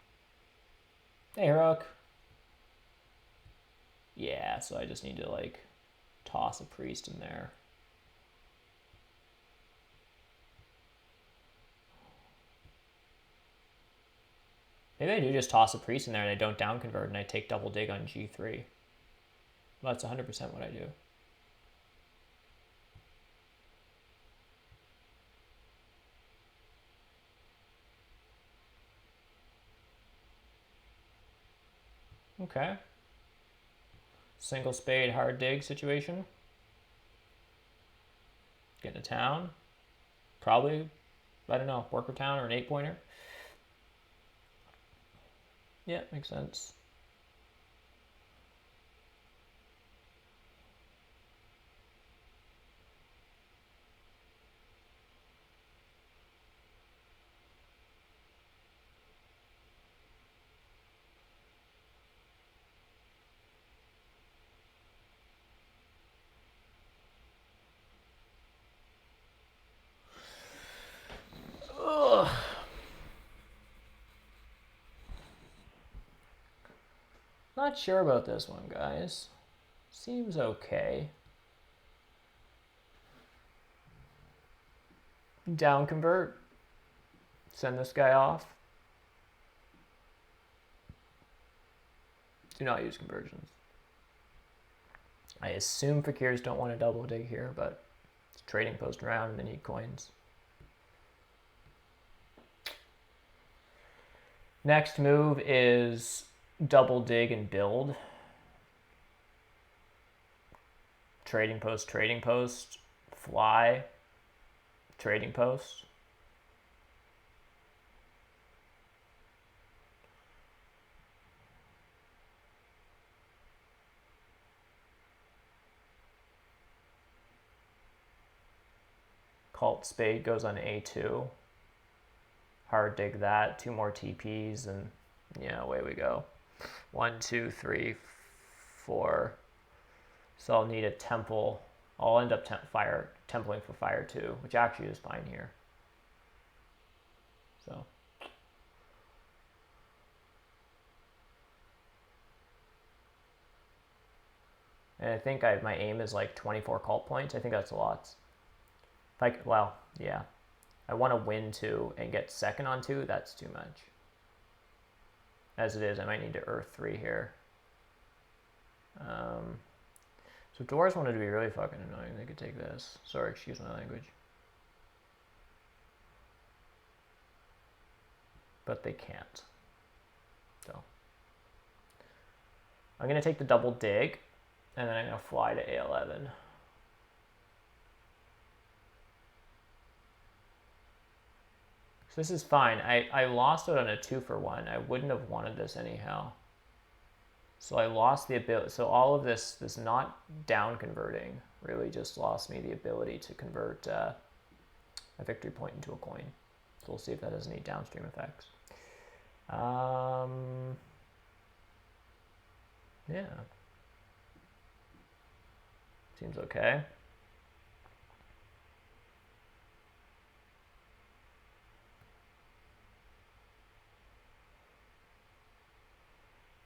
Hey, Rook. Yeah, so I just need to, like, toss a priest in there. Maybe I do just toss a priest in there and I don't down convert and I take double dig on G3. Well, that's 100% what I do. Okay. Single spade, hard dig situation. Get into town. Probably, I don't know, worker town or an 8-pointer. Yeah, makes sense. Ugh. Not sure about this one, guys. Seems okay. Down convert. Send this guy off. Do not use conversions. I assume fakirs don't want to double dig here, but it's trading post around and they need coins. Next move is double dig and build. Trading post, fly, trading post. Cult spade goes on A2. Hard dig that, 2 more TPs, and yeah, away we go. 1, 2, 3, 4. So I'll need a temple. I'll end up templing for fire 2, which actually is fine here. So. And I think my aim is like 24 cult points. I think that's a lot. Like, well, yeah. I want to win 2 and get second on 2. That's too much. As it is, I might need to earth 3 here. So if dwarves wanted to be really fucking annoying, they could take this. Sorry, excuse my language. But they can't. So I'm going to take the double dig, and then I'm going to fly to A11. So this is fine. I lost out on a 2-for-1. I wouldn't have wanted this anyhow. So I lost the ability. So all of this not down converting really just lost me the ability to convert a victory point into a coin. So we'll see if that has any downstream effects. Yeah. Seems okay.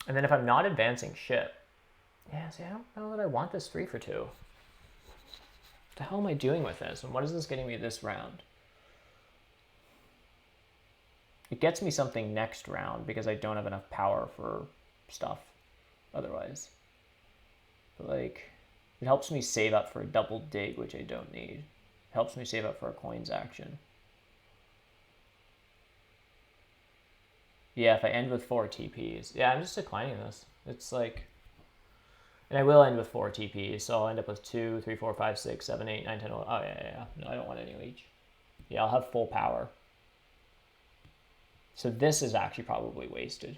And then if I'm not advancing ship, yeah, see, I don't know that I want this 3-for-2. What the hell am I doing with this? And what is this getting me this round? It gets me something next round because I don't have enough power for stuff otherwise. But like, it helps me save up for a double dig, which I don't need. It helps me save up for a coins action. Yeah, if I end with 4 TPs. Yeah, I'm just declining this. It's like... And I will end with 4 TPs, so I'll end up with 2, 3, 4, 5, 6, 7, 8, 9, 10, 11. Oh, yeah. No, I don't want any leech. Yeah, I'll have full power. So this is actually probably wasted.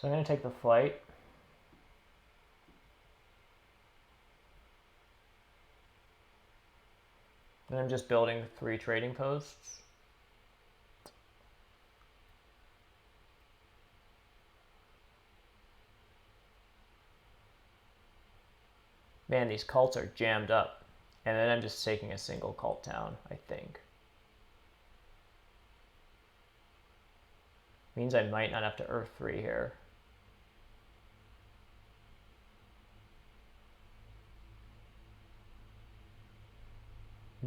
So I'm going to take the flight. And I'm just building 3 trading posts. Man, these cults are jammed up. And then I'm just taking a single cult town, I think. Means I might not have to Earth 3 here.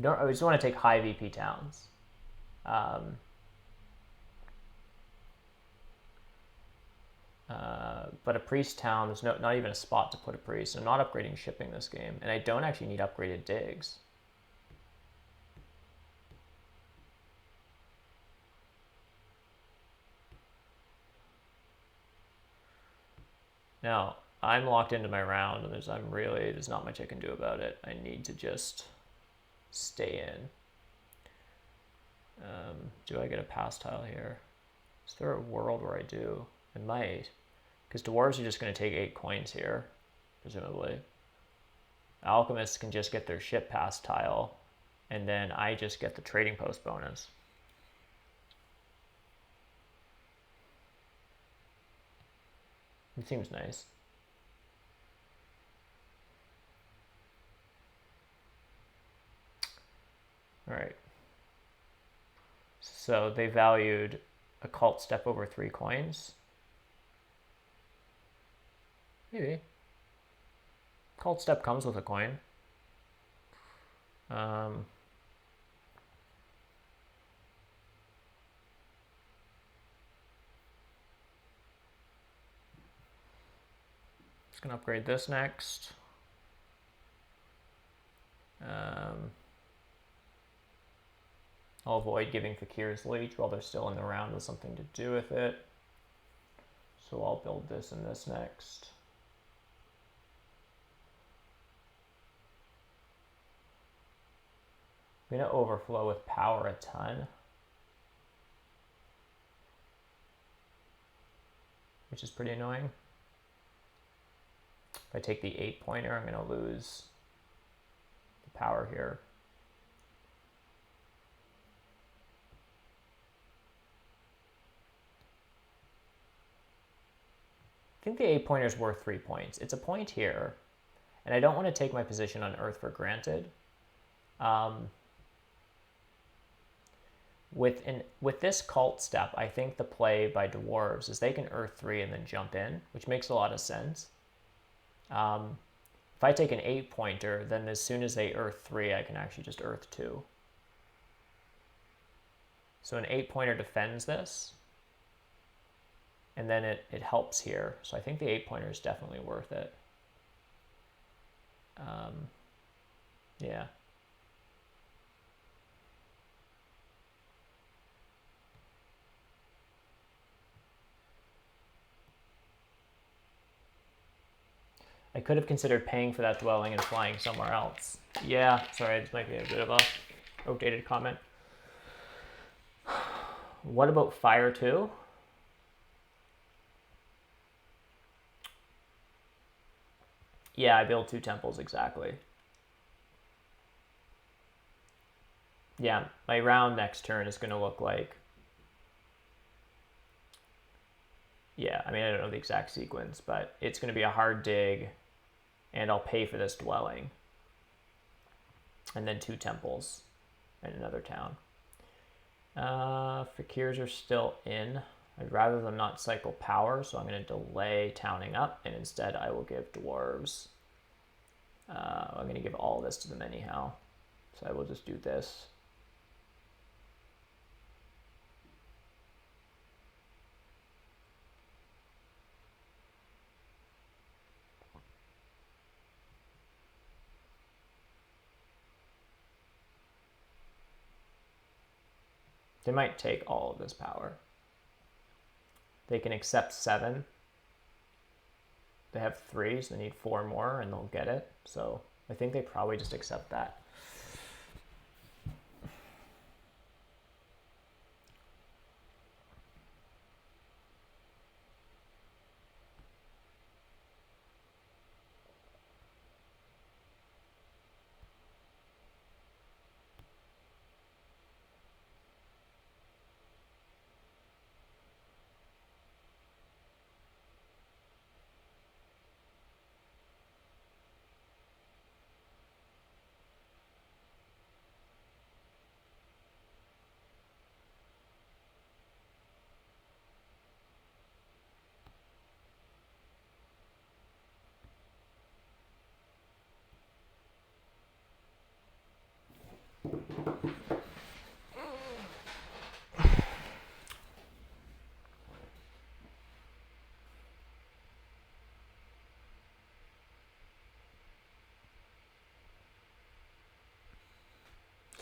I just want to take high VP towns. But a priest town, there's not even a spot to put a priest. I'm not upgrading shipping this game, and I don't actually need upgraded digs. Now, I'm locked into my round, and there's not much I can do about it. I need to just stay in. Do I get a pass tile here? Is there a world where I do? I might. Because dwarves are just going to take 8 coins here, presumably. Alchemists can just get their ship pass tile, and then I just get the trading post bonus. It seems nice. All right. So they valued a cult step over 3 coins. Maybe. Cult step comes with a coin. Just gonna upgrade this next. I'll avoid giving Fakir's Leech while they're still in the round with something to do with it. So I'll build this and this next. I'm going to overflow with power a ton, which is pretty annoying. If I take the 8-pointer, I'm going to lose the power here. I think the 8-pointer is worth 3 points. It's a point here, and I don't want to take my position on Earth for granted. With this cult step, I think the play by dwarves is they can Earth 3 and then jump in, which makes a lot of sense. If I take an 8-pointer, then as soon as they Earth 3, I can actually just Earth 2. So an 8-pointer defends this, and then it helps here. So I think the 8-pointer is definitely worth it. Yeah. I could have considered paying for that dwelling and flying somewhere else. Yeah, sorry, this might be a bit of a outdated comment. What about Fire 2? Yeah, I build 2 temples, exactly. Yeah, my round next turn is going to look like... Yeah, I mean, I don't know the exact sequence, but it's going to be a hard dig, and I'll pay for this dwelling. And then 2 temples and another town. Fakirs are still in. I'd rather them not cycle power, so I'm going to delay towning up, and instead I will give dwarves. I'm going to give all this to them anyhow, so I will just do this. They might take all of this power. They can accept 7. They have 3, so they need 4 more, and they'll get it. So I think they probably just accept that. So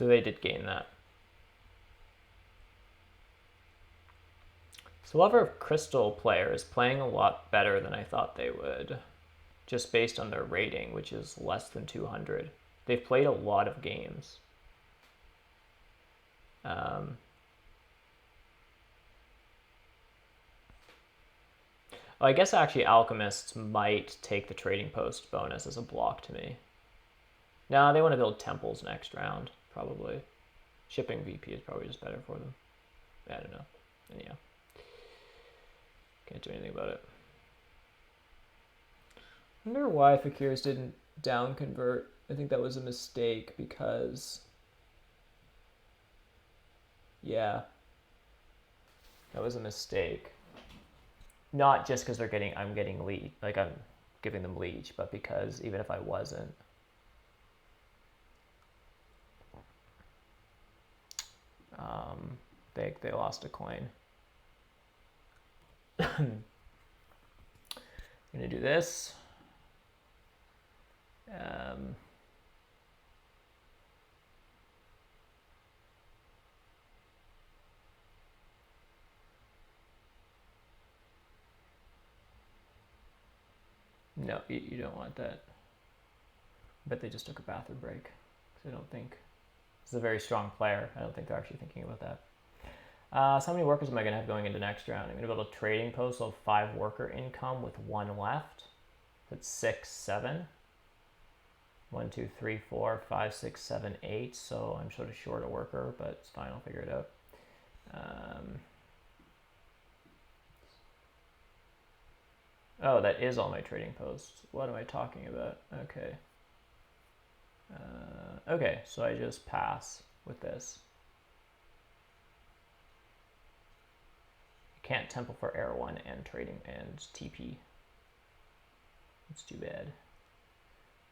they did gain that. So Lover of Crystal player is playing a lot better than I thought they would, just based on their rating, which is less than 200. They've played a lot of games. Well, I guess actually Alchemists might take the Trading Post bonus as a block to me. No, they want to build temples next round, probably. Shipping VP is probably just better for them. I don't know. Anyhow. Can't do anything about it. I wonder why Fakirs didn't down convert. I think that was a mistake because... Yeah. That was a mistake. Not just because I'm getting leech, like I'm giving them leech, but because even if I wasn't, they lost a coin. I'm gonna do this. No, you don't want that. I bet they just took a bathroom break. Because I don't think... This is a very strong player. I don't think they're actually thinking about that. So how many workers am I going to have going into next round? I'm going to build a trading post of 5 worker income with 1 left. That's 6, 7. 1, 2, 3, 4, 5, 6, 7, 8. So I'm sort of short a worker, but it's fine. I'll figure it out. Oh, that is all my trading posts. What am I talking about? Okay. Okay, so I just pass with this. I can't temple for Air 1 and trading and TP. It's too bad.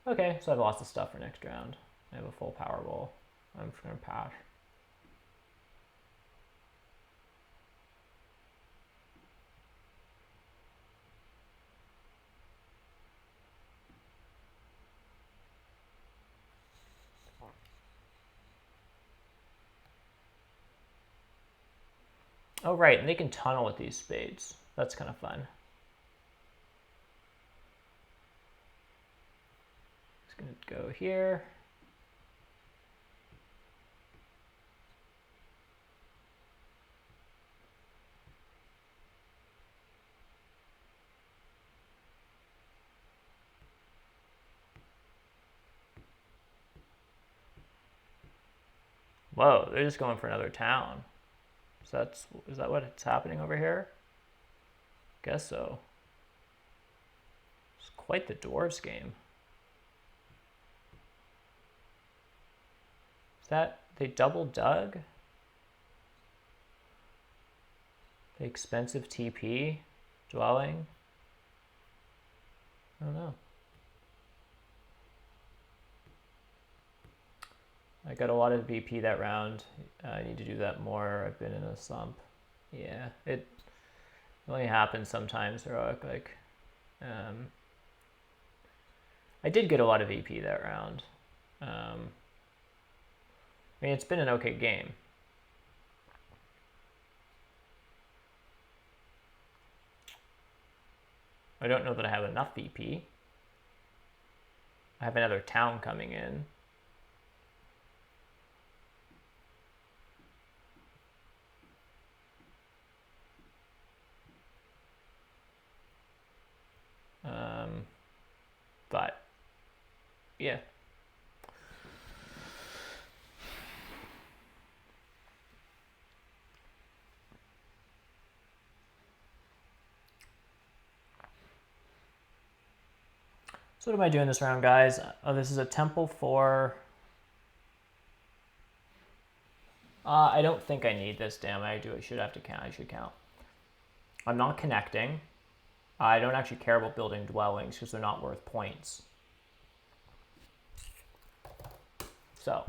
Okay, so I've lost the stuff for next round. I have a full Powerball. I'm just going to pass. Oh, right, and they can tunnel with these spades. That's kind of fun. Just going to go here. Whoa, they're just going for another town. So is that what's happening over here? Guess so. It's quite the dwarves game. Is that they double dug? The expensive TP dwelling? I don't know. I got a lot of VP that round. I need to do that more. I've been in a slump. Yeah, it only happens sometimes, Heroic. Like, I did get a lot of VP that round. I mean, it's been an okay game. I don't know that I have enough VP. I have another town coming in. But yeah. So what am I doing this round, guys? Oh, this is a temple for... I don't think I need this, damn. I should have to count. I should count. I'm not connecting. I don't actually care about building dwellings because they're not worth points. So,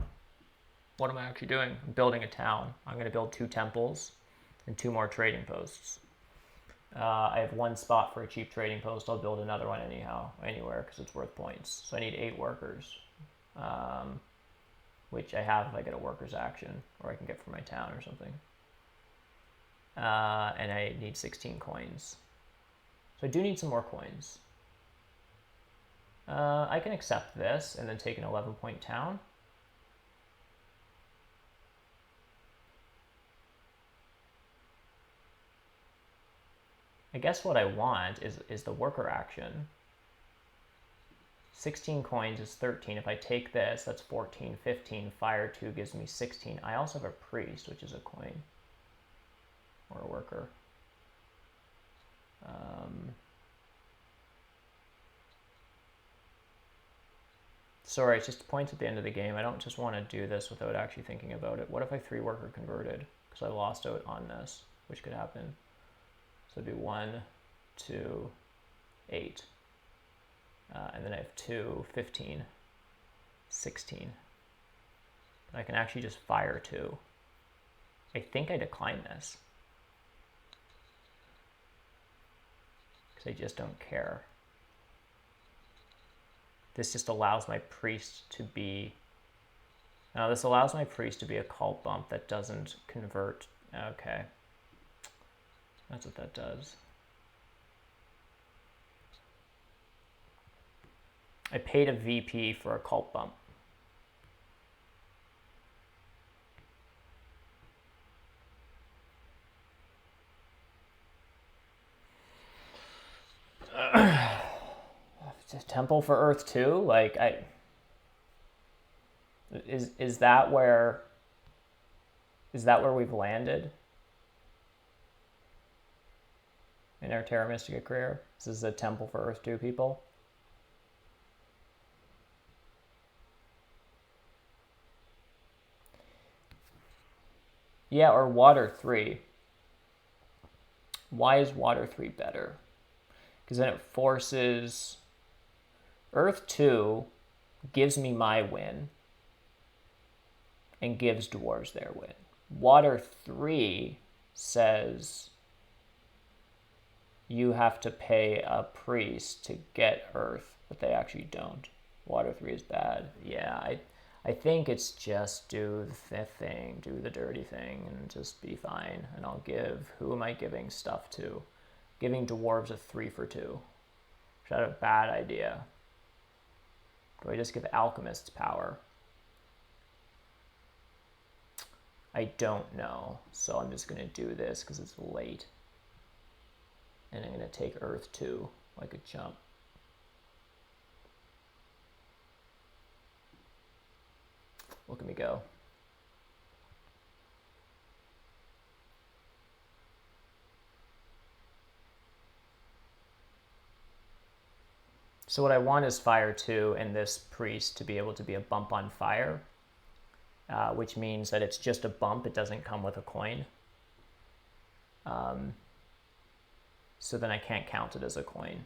what am I actually doing? I'm building a town. I'm going to build 2 temples and 2 more trading posts. I have 1 spot for a cheap trading post. I'll build another one anyhow, anywhere, because it's worth points. So I need 8 workers, which I have if I get a workers action, or I can get from my town or something. And I need 16 coins. So I do need some more coins. I can accept this and then take an 11-point town. I guess what I want is the worker action. 16 coins is 13. If I take this, that's 14, 15. Fire 2 gives me 16. I also have a priest, which is a coin. Or a worker. Sorry, it's just points at the end of the game. I don't just want to do this without actually thinking about it. What if I 3 worker converted? Because I lost out on this, which could happen. So it'd be 1, 2, 8. And then I have 2, 15, 16. I can actually just fire 2. I think I decline this. Because I just don't care. This just allows my priest to be... Now this allows my priest to be a cult bump that doesn't convert. Okay. That's what that does. I paid a VP for a cult bump. Temple for Earth 2? Like, is that where we've landed in our Terra Mystica career? This is a Temple for Earth 2, people. Yeah, or Water 3. Why is Water 3 better? Because then it forces... Earth 2 gives me my win and gives dwarves their win. Water 3 says you have to pay a priest to get Earth, but they actually don't. Water 3 is bad. Yeah, I think it's just do the thing, do the dirty thing, and just be fine. And I'll give... Who am I giving stuff to? Giving dwarves a 3 for 2. Is that a bad idea? Do I just give alchemists power? I don't know. So I'm just going to do this because it's late. And I'm going to take Earth 2 like a chump. Look at me go. So what I want is fire 2 and this priest to be able to be a bump on fire, which means that it's just a bump. It doesn't come with a coin. So then I can't count it as a coin.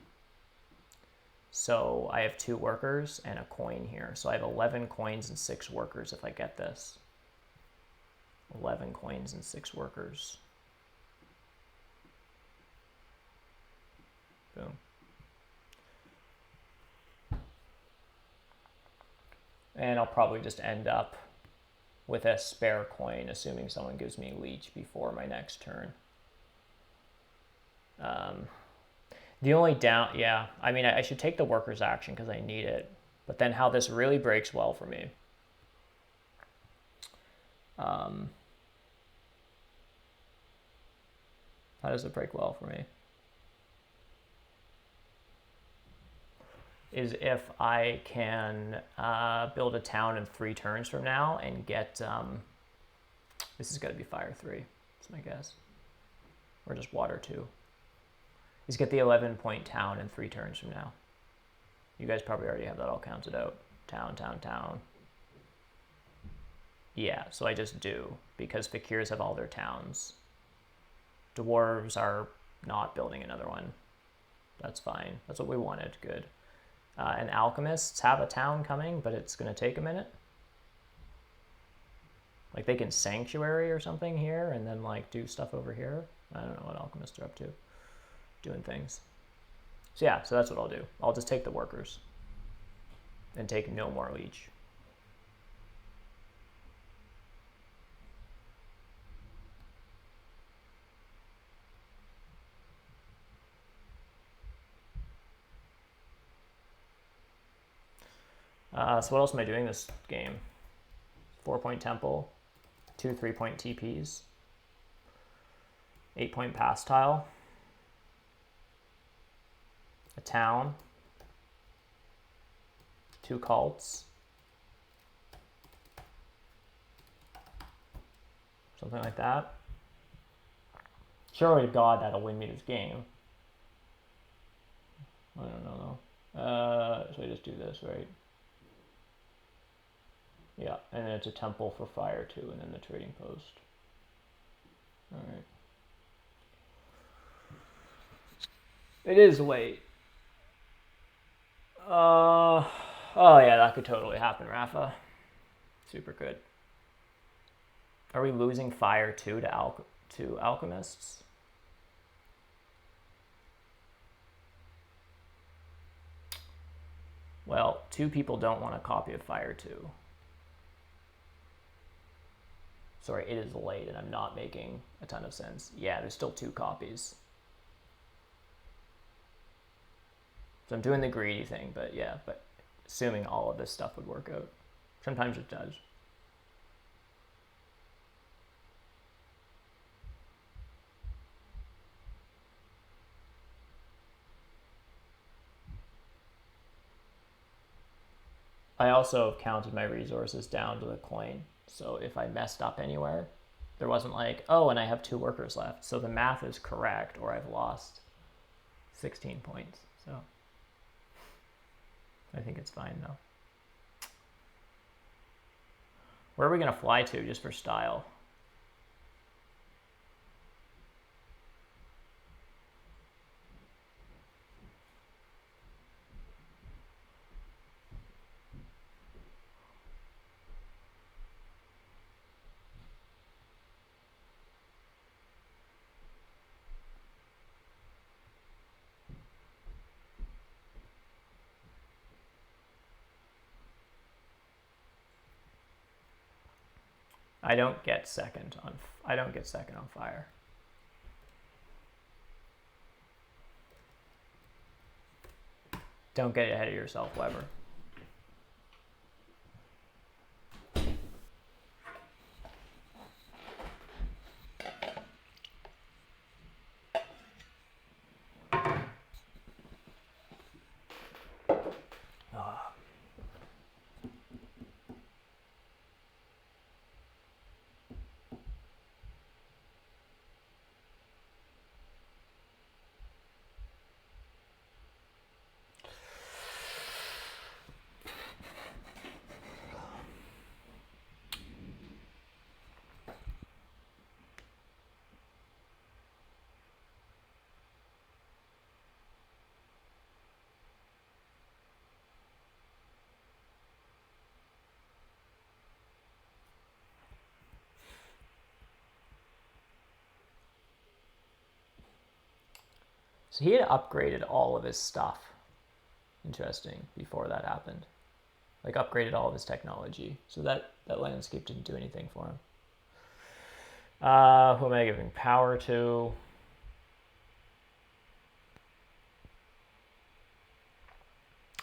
So I have 2 workers and a coin here. So I have 11 coins and 6 workers if I get this. 11 coins and 6 workers. Boom. And I'll probably just end up with a spare coin, assuming someone gives me leech before my next turn. The only down, yeah, I mean, I should take the workers action because I need it. But then how this really breaks well for me. How does it break well for me? Is if I can build a town in 3 turns from now and get, this has got to be fire 3, that's my guess. Or just water 2. Is get the 11-point town in 3 turns from now. You guys probably already have that all counted out. Town, town, town. Yeah, so I just do, because fakirs have all their towns. Dwarves are not building another one. That's fine. That's what we wanted. Good. And alchemists have a town coming, but it's going to take a minute. Like they can sanctuary or something here and then like do stuff over here. I don't know what alchemists are up to. Doing things. So yeah, so that's what I'll do. I'll just take the workers and take no more leech. So what else am I doing this game? 4-point temple, 2 3-point TPs, 8-point pass tile, a town, 2 cults, something like that. Surely to God that'll win me this game. I don't know though. So I just do this, right? Yeah, and then it's a temple for fire too, and then the trading post. Alright. It is late. Oh yeah, that could totally happen, Rafa. Super good. Are we losing fire too to alchemists? Well, 2 people don't want a copy of Fire 2. Sorry, it is late and I'm not making a ton of sense. Yeah, there's still 2 copies. So I'm doing the greedy thing, but yeah, but assuming all of this stuff would work out. Sometimes it does. I also counted my resources down to the coin. So if I messed up anywhere, there wasn't like, oh, and I have 2 workers left. So the math is correct, or I've lost 16 points. So I think it's fine though. Where are we going to fly to just for style? I don't get second on fire. Don't get ahead of yourself, Weber. So he had upgraded all of his stuff. Interesting, before that happened. Like upgraded all of his technology. So that landscape didn't do anything for him. Who am I giving power to?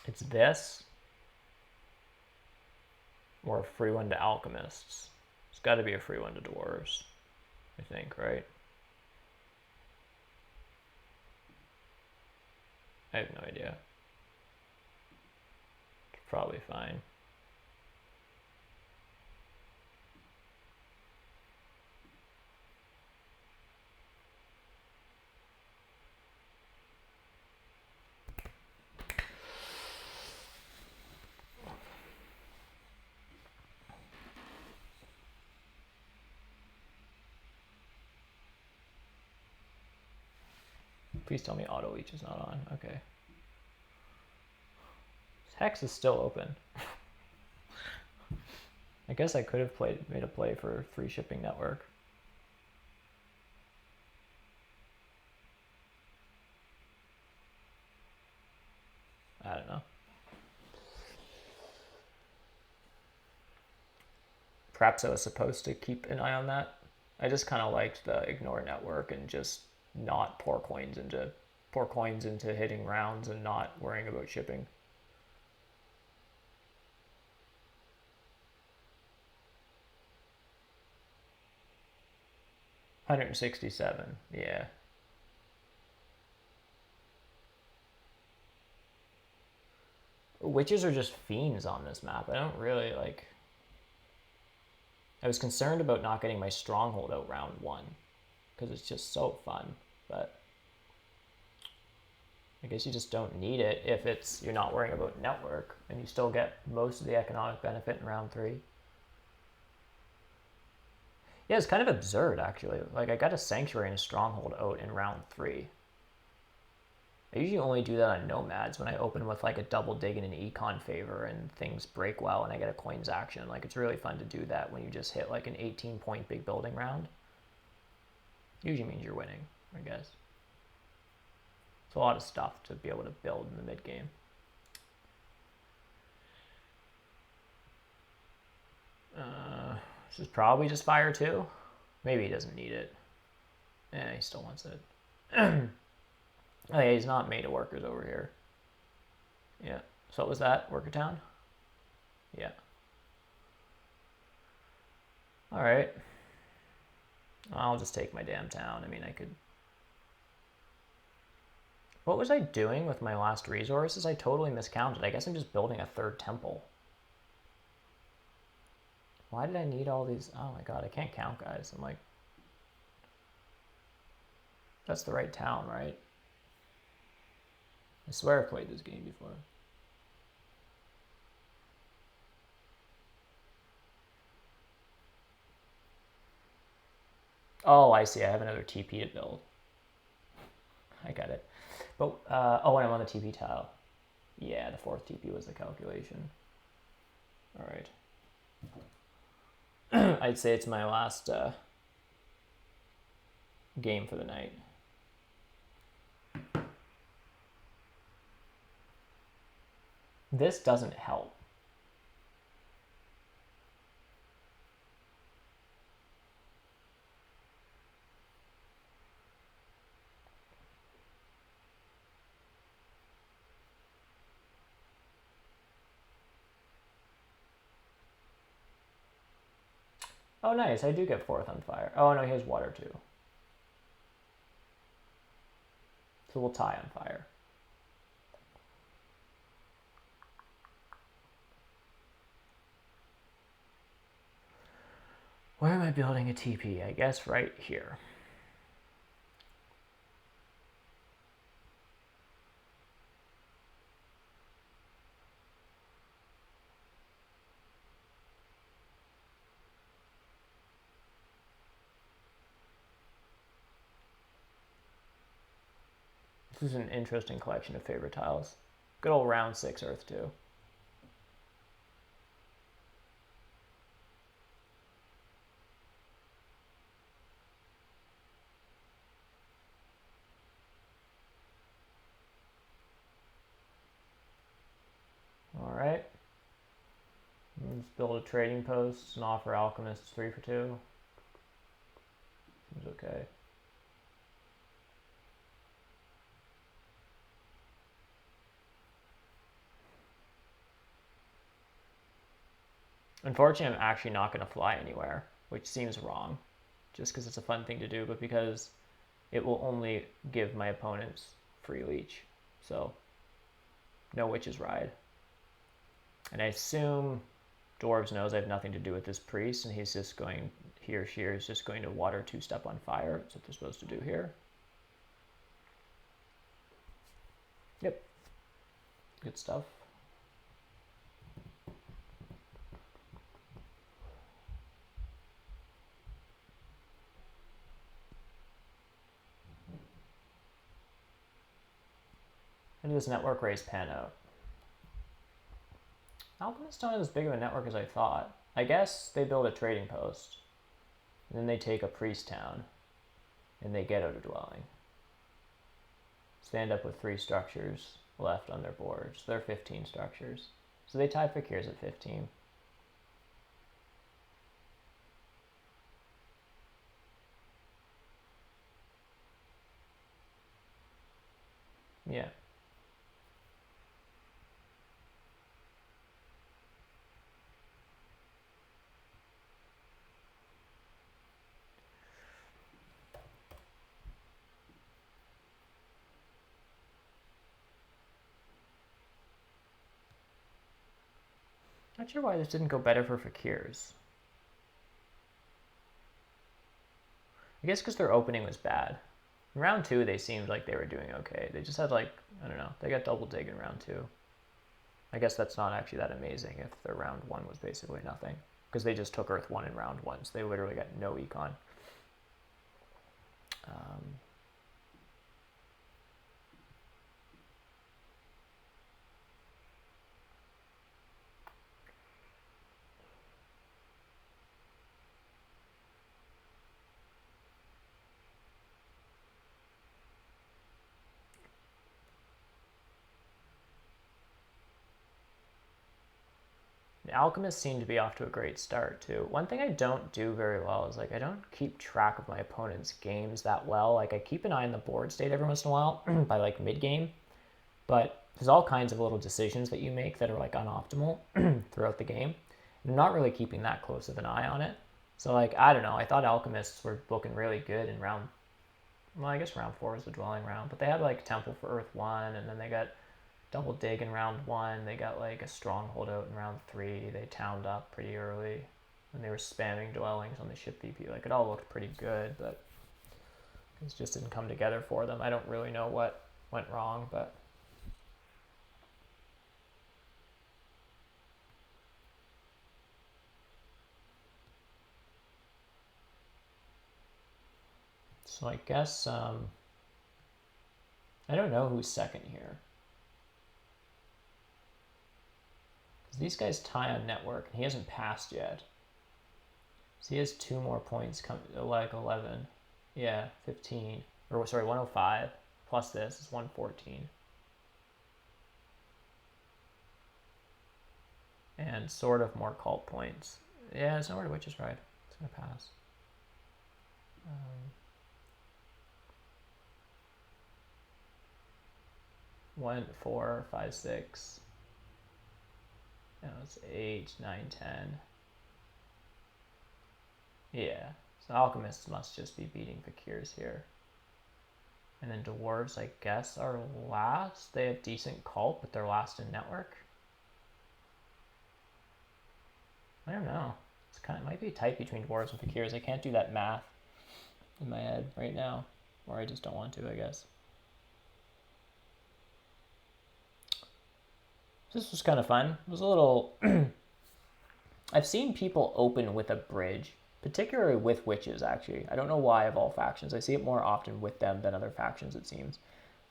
It's this. Or a free one to alchemists. It's got to be a free one to dwarves, I think, right? I have no idea. It's probably fine. Please tell me auto leech is not on. Okay. Hex is still open. I guess I could have made a play for free shipping network. I don't know. Perhaps I was supposed to keep an eye on that. I just kind of liked the ignore network and just not pour coins into hitting rounds and not worrying about shipping. $167, yeah. Witches are just fiends on this map. I don't really like. I was concerned about not getting my stronghold out round 1 because it's just so fun, but I guess you just don't need it if you're not worrying about network and you still get most of the economic benefit in round 3. Yeah, it's kind of absurd actually. Like I got a sanctuary and a stronghold out in round 3. I usually only do that on nomads when I open with like a double dig and an econ favor and things break well and I get a coins action. Like it's really fun to do that when you just hit like an 18-point big building round. Usually means you're winning, I guess. It's a lot of stuff to be able to build in the mid game. This is probably just fire 2. Maybe he doesn't need it. Yeah, he still wants it. Oh yeah, he's not made of workers over here. Yeah. So what was that? Worker town? Yeah. Alright. I'll just take my damn town. I mean, I could... What was I doing with my last resources? I totally miscounted. I guess I'm just building a 3rd temple. Why did I need all these? Oh my god, I can't count, guys. I'm like... That's the right town, right? I swear I played this game before. Oh, I see. I have another TP to build. I got it. But, oh, and I'm on the TP tile. Yeah, the 4th TP was the calculation. Alright. I'd say it's my last game for the night. This doesn't help. Oh, nice. I do get 4th on fire. Oh, no, he has water too. So we'll tie on fire. Where am I building a TP? I guess right here. This is an interesting collection of favorite tiles. Good old round 6 Earth 2. Alright. Let's build a trading post and offer alchemists 3 for 2. Seems okay. Unfortunately, I'm actually not going to fly anywhere, which seems wrong, just because it's a fun thing to do, but because it will only give my opponents free leech. So, no witch's ride. And I assume Dwarves knows I have nothing to do with this priest, and he's just going, he or she is just going to water 2-step on fire. That's what they're supposed to do here. Yep. Good stuff. How did this network race pan out? Alchemists don't have as big of a network as I thought. I guess they build a trading post, and then they take a priest town, and they get out a dwelling. So they end up with 3 structures left on their board. So they're 15 structures. So they tie fakirs at 15. Yeah. Not sure why this didn't go better for fakirs. I guess because their opening was bad. In round 2, they seemed like they were doing okay. They just had, like, I don't know, they got double dig in round 2. I guess that's not actually that amazing if their round 1 was basically nothing. Because they just took Earth 1 in round 1, so they literally got no econ. The alchemists seem to be off to a great start too. One thing I don't do very well is, like, I don't keep track of my opponent's games that well. Like, I keep an eye on the board state every once in a while by, like, mid-game, but there's all kinds of little decisions that you make that are, like, unoptimal throughout the game. I'm not really keeping that close of an eye on it. So, like, I don't know. I thought alchemists were looking really good in round, well, I guess round 4 was the dwelling round, but they had, like, Temple for Earth 1, and then they got double dig in round 1. They got, like, a stronghold out in round 3. They towned up pretty early, and they were spamming dwellings on the ship VP. Like, it all looked pretty good, but it just didn't come together for them. I don't really know what went wrong, but so I guess I don't know who's second here. These guys tie on network, and he hasn't passed yet. So he has 2 more points, like 11. Yeah, 15. Or, sorry, 105. Plus this is 114. And sort of more cult points. Yeah, it's nowhere to Witch's Ride. It's going to pass. 1, 4, 5, 6. No, it's 8, 9, 10. Yeah, so alchemists must just be beating fakirs here. And then dwarves, I guess, are last. They have decent cult, but they're last in network. I don't know. It's kind of, it might be tight between dwarves and fakirs. I can't do that math in my head right now, or I just don't want to, I guess. This was kind of fun. It was a little... I've seen people open with a bridge, particularly with witches, actually. I don't know why of all factions. I see it more often with them than other factions, it seems.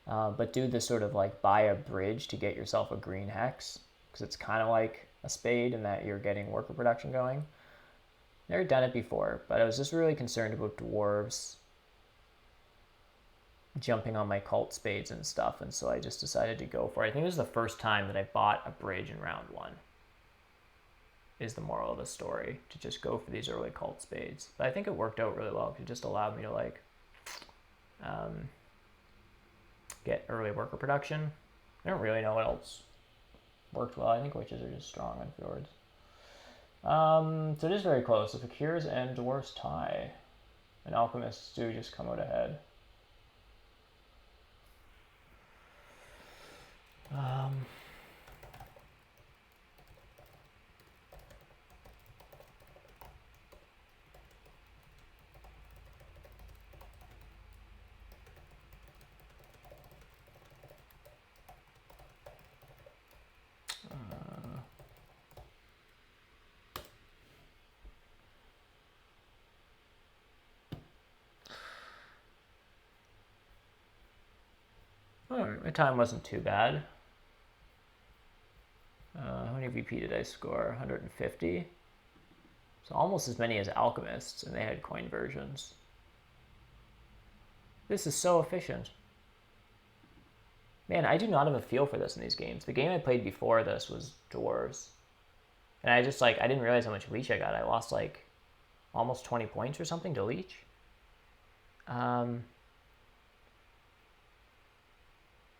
But do this sort of, like, buy a bridge to get yourself a green hex, because it's kind of like a spade in that you're getting worker production going. Never done it before, but I was just really concerned about dwarves jumping on my cult spades and stuff, and so I just decided to go for it. I think it was the first time that I bought a bridge in round 1, is the moral of the story, to just go for these early cult spades. But I think it worked out really well, because it just allowed me to, like, get early worker production. I don't really know what else worked well. I think witches are just strong on fjords. So it is very close. The fakirs and dwarves tie, and alchemists do just come out ahead. My time wasn't too bad. How many VP did I score? 150. So almost as many as Alchemists, and they had coin versions. This is so efficient. Man, I do not have a feel for this in these games. The game I played before this was Dwarves. And I just, like, I didn't realize how much leech I got. I lost, like, almost 20 points or something to leech.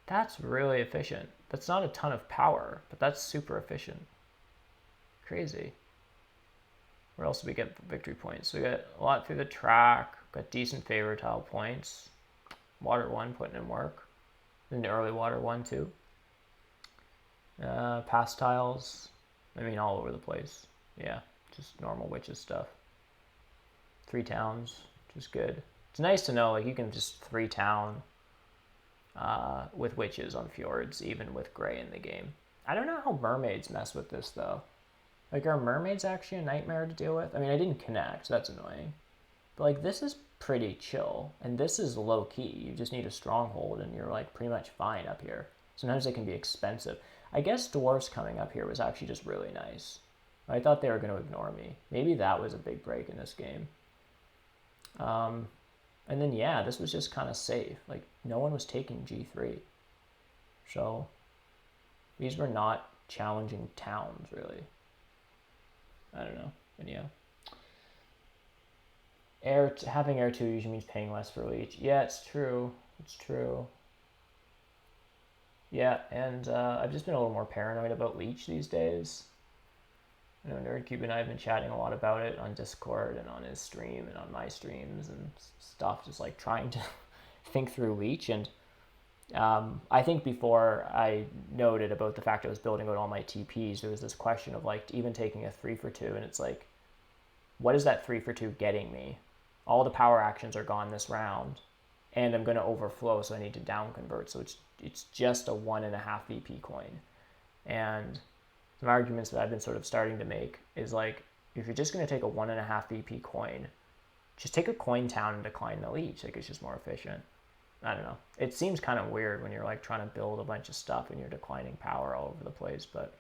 That's really efficient. That's not a ton of power, but that's super efficient. Crazy. Where else do we get victory points? We got a lot through the track, got decent favor tile points. Water 1 putting in work. And early water 1 too. Pass tiles. I mean, all over the place. Yeah, just normal witches stuff. 3 towns, which is good. It's nice to know, like, you can just 3 town with witches on fjords, even with gray in the game. I don't know how mermaids mess with this, though. Like, are mermaids actually a nightmare to deal with? I mean, I didn't connect, so that's annoying. But, like, this is pretty chill, and this is low-key. You just need a stronghold, and you're, like, pretty much fine up here. Sometimes it can be expensive. I guess dwarves coming up here was actually just really nice. I thought they were going to ignore me. Maybe that was a big break in this game. And then, yeah, this was just kind of safe. Like, no one was taking G3. So, these were not challenging towns, really. I don't know. But, yeah. Having air 2 usually means paying less for leech. Yeah, it's true. It's true. Yeah, and I've just been a little more paranoid about leech these days. You know, NerdCube and I have been chatting a lot about it on Discord and on his stream and on my streams and stuff, just like trying to think through leech. And I think before I noted about the fact I was building out all my TPs, there was this question of like even taking a 3 for 2, and it's like, what is that 3 for 2 getting me? All the power actions are gone this round, and I'm going to overflow, so I need to down convert. So it's just a 1.5 VP coin. And some arguments that I've been sort of starting to make is like, if you're just going to take a 1.5 VP coin, just take a coin town and decline the leech. Like, it's just more efficient. I don't know. It seems kind of weird when you're like trying to build a bunch of stuff and you're declining power all over the place, but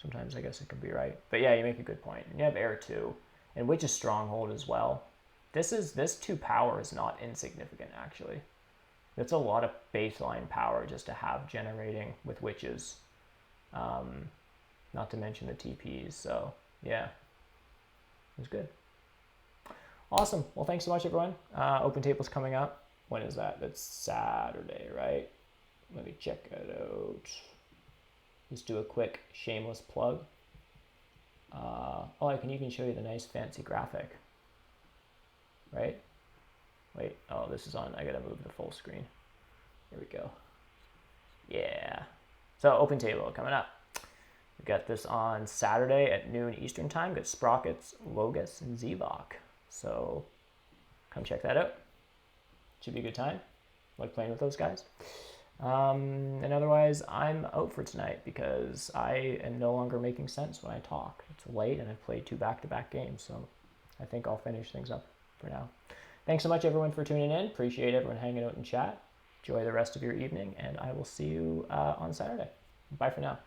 sometimes I guess it could be right. But yeah, you make a good point. And you have air 2, and Witch's Stronghold as well. This 2 power is not insignificant, actually. That's a lot of baseline power just to have generating with witches. Not to mention the TPs, so yeah. It was good. Awesome. Well, thanks so much, everyone. Open Table's coming up. When is that? That's Saturday, right? Let me check it out. Let's do a quick shameless plug. Oh, I can even show you the nice fancy graphic. Right? Wait, oh, this is on. I gotta move the full screen. Here we go. Yeah. So, Open Table coming up. We got this on Saturday at noon Eastern time. Got Sprockets, Logos, and Zevok. So, come check that out. Should be a good time. Like playing with those guys. And otherwise, I'm out for tonight because I am no longer making sense when I talk. It's late and I've played 2 back-to-back games, so I think I'll finish things up for now. Thanks so much, everyone, for tuning in. Appreciate everyone hanging out in chat. Enjoy the rest of your evening, and I will see you on Saturday. Bye for now.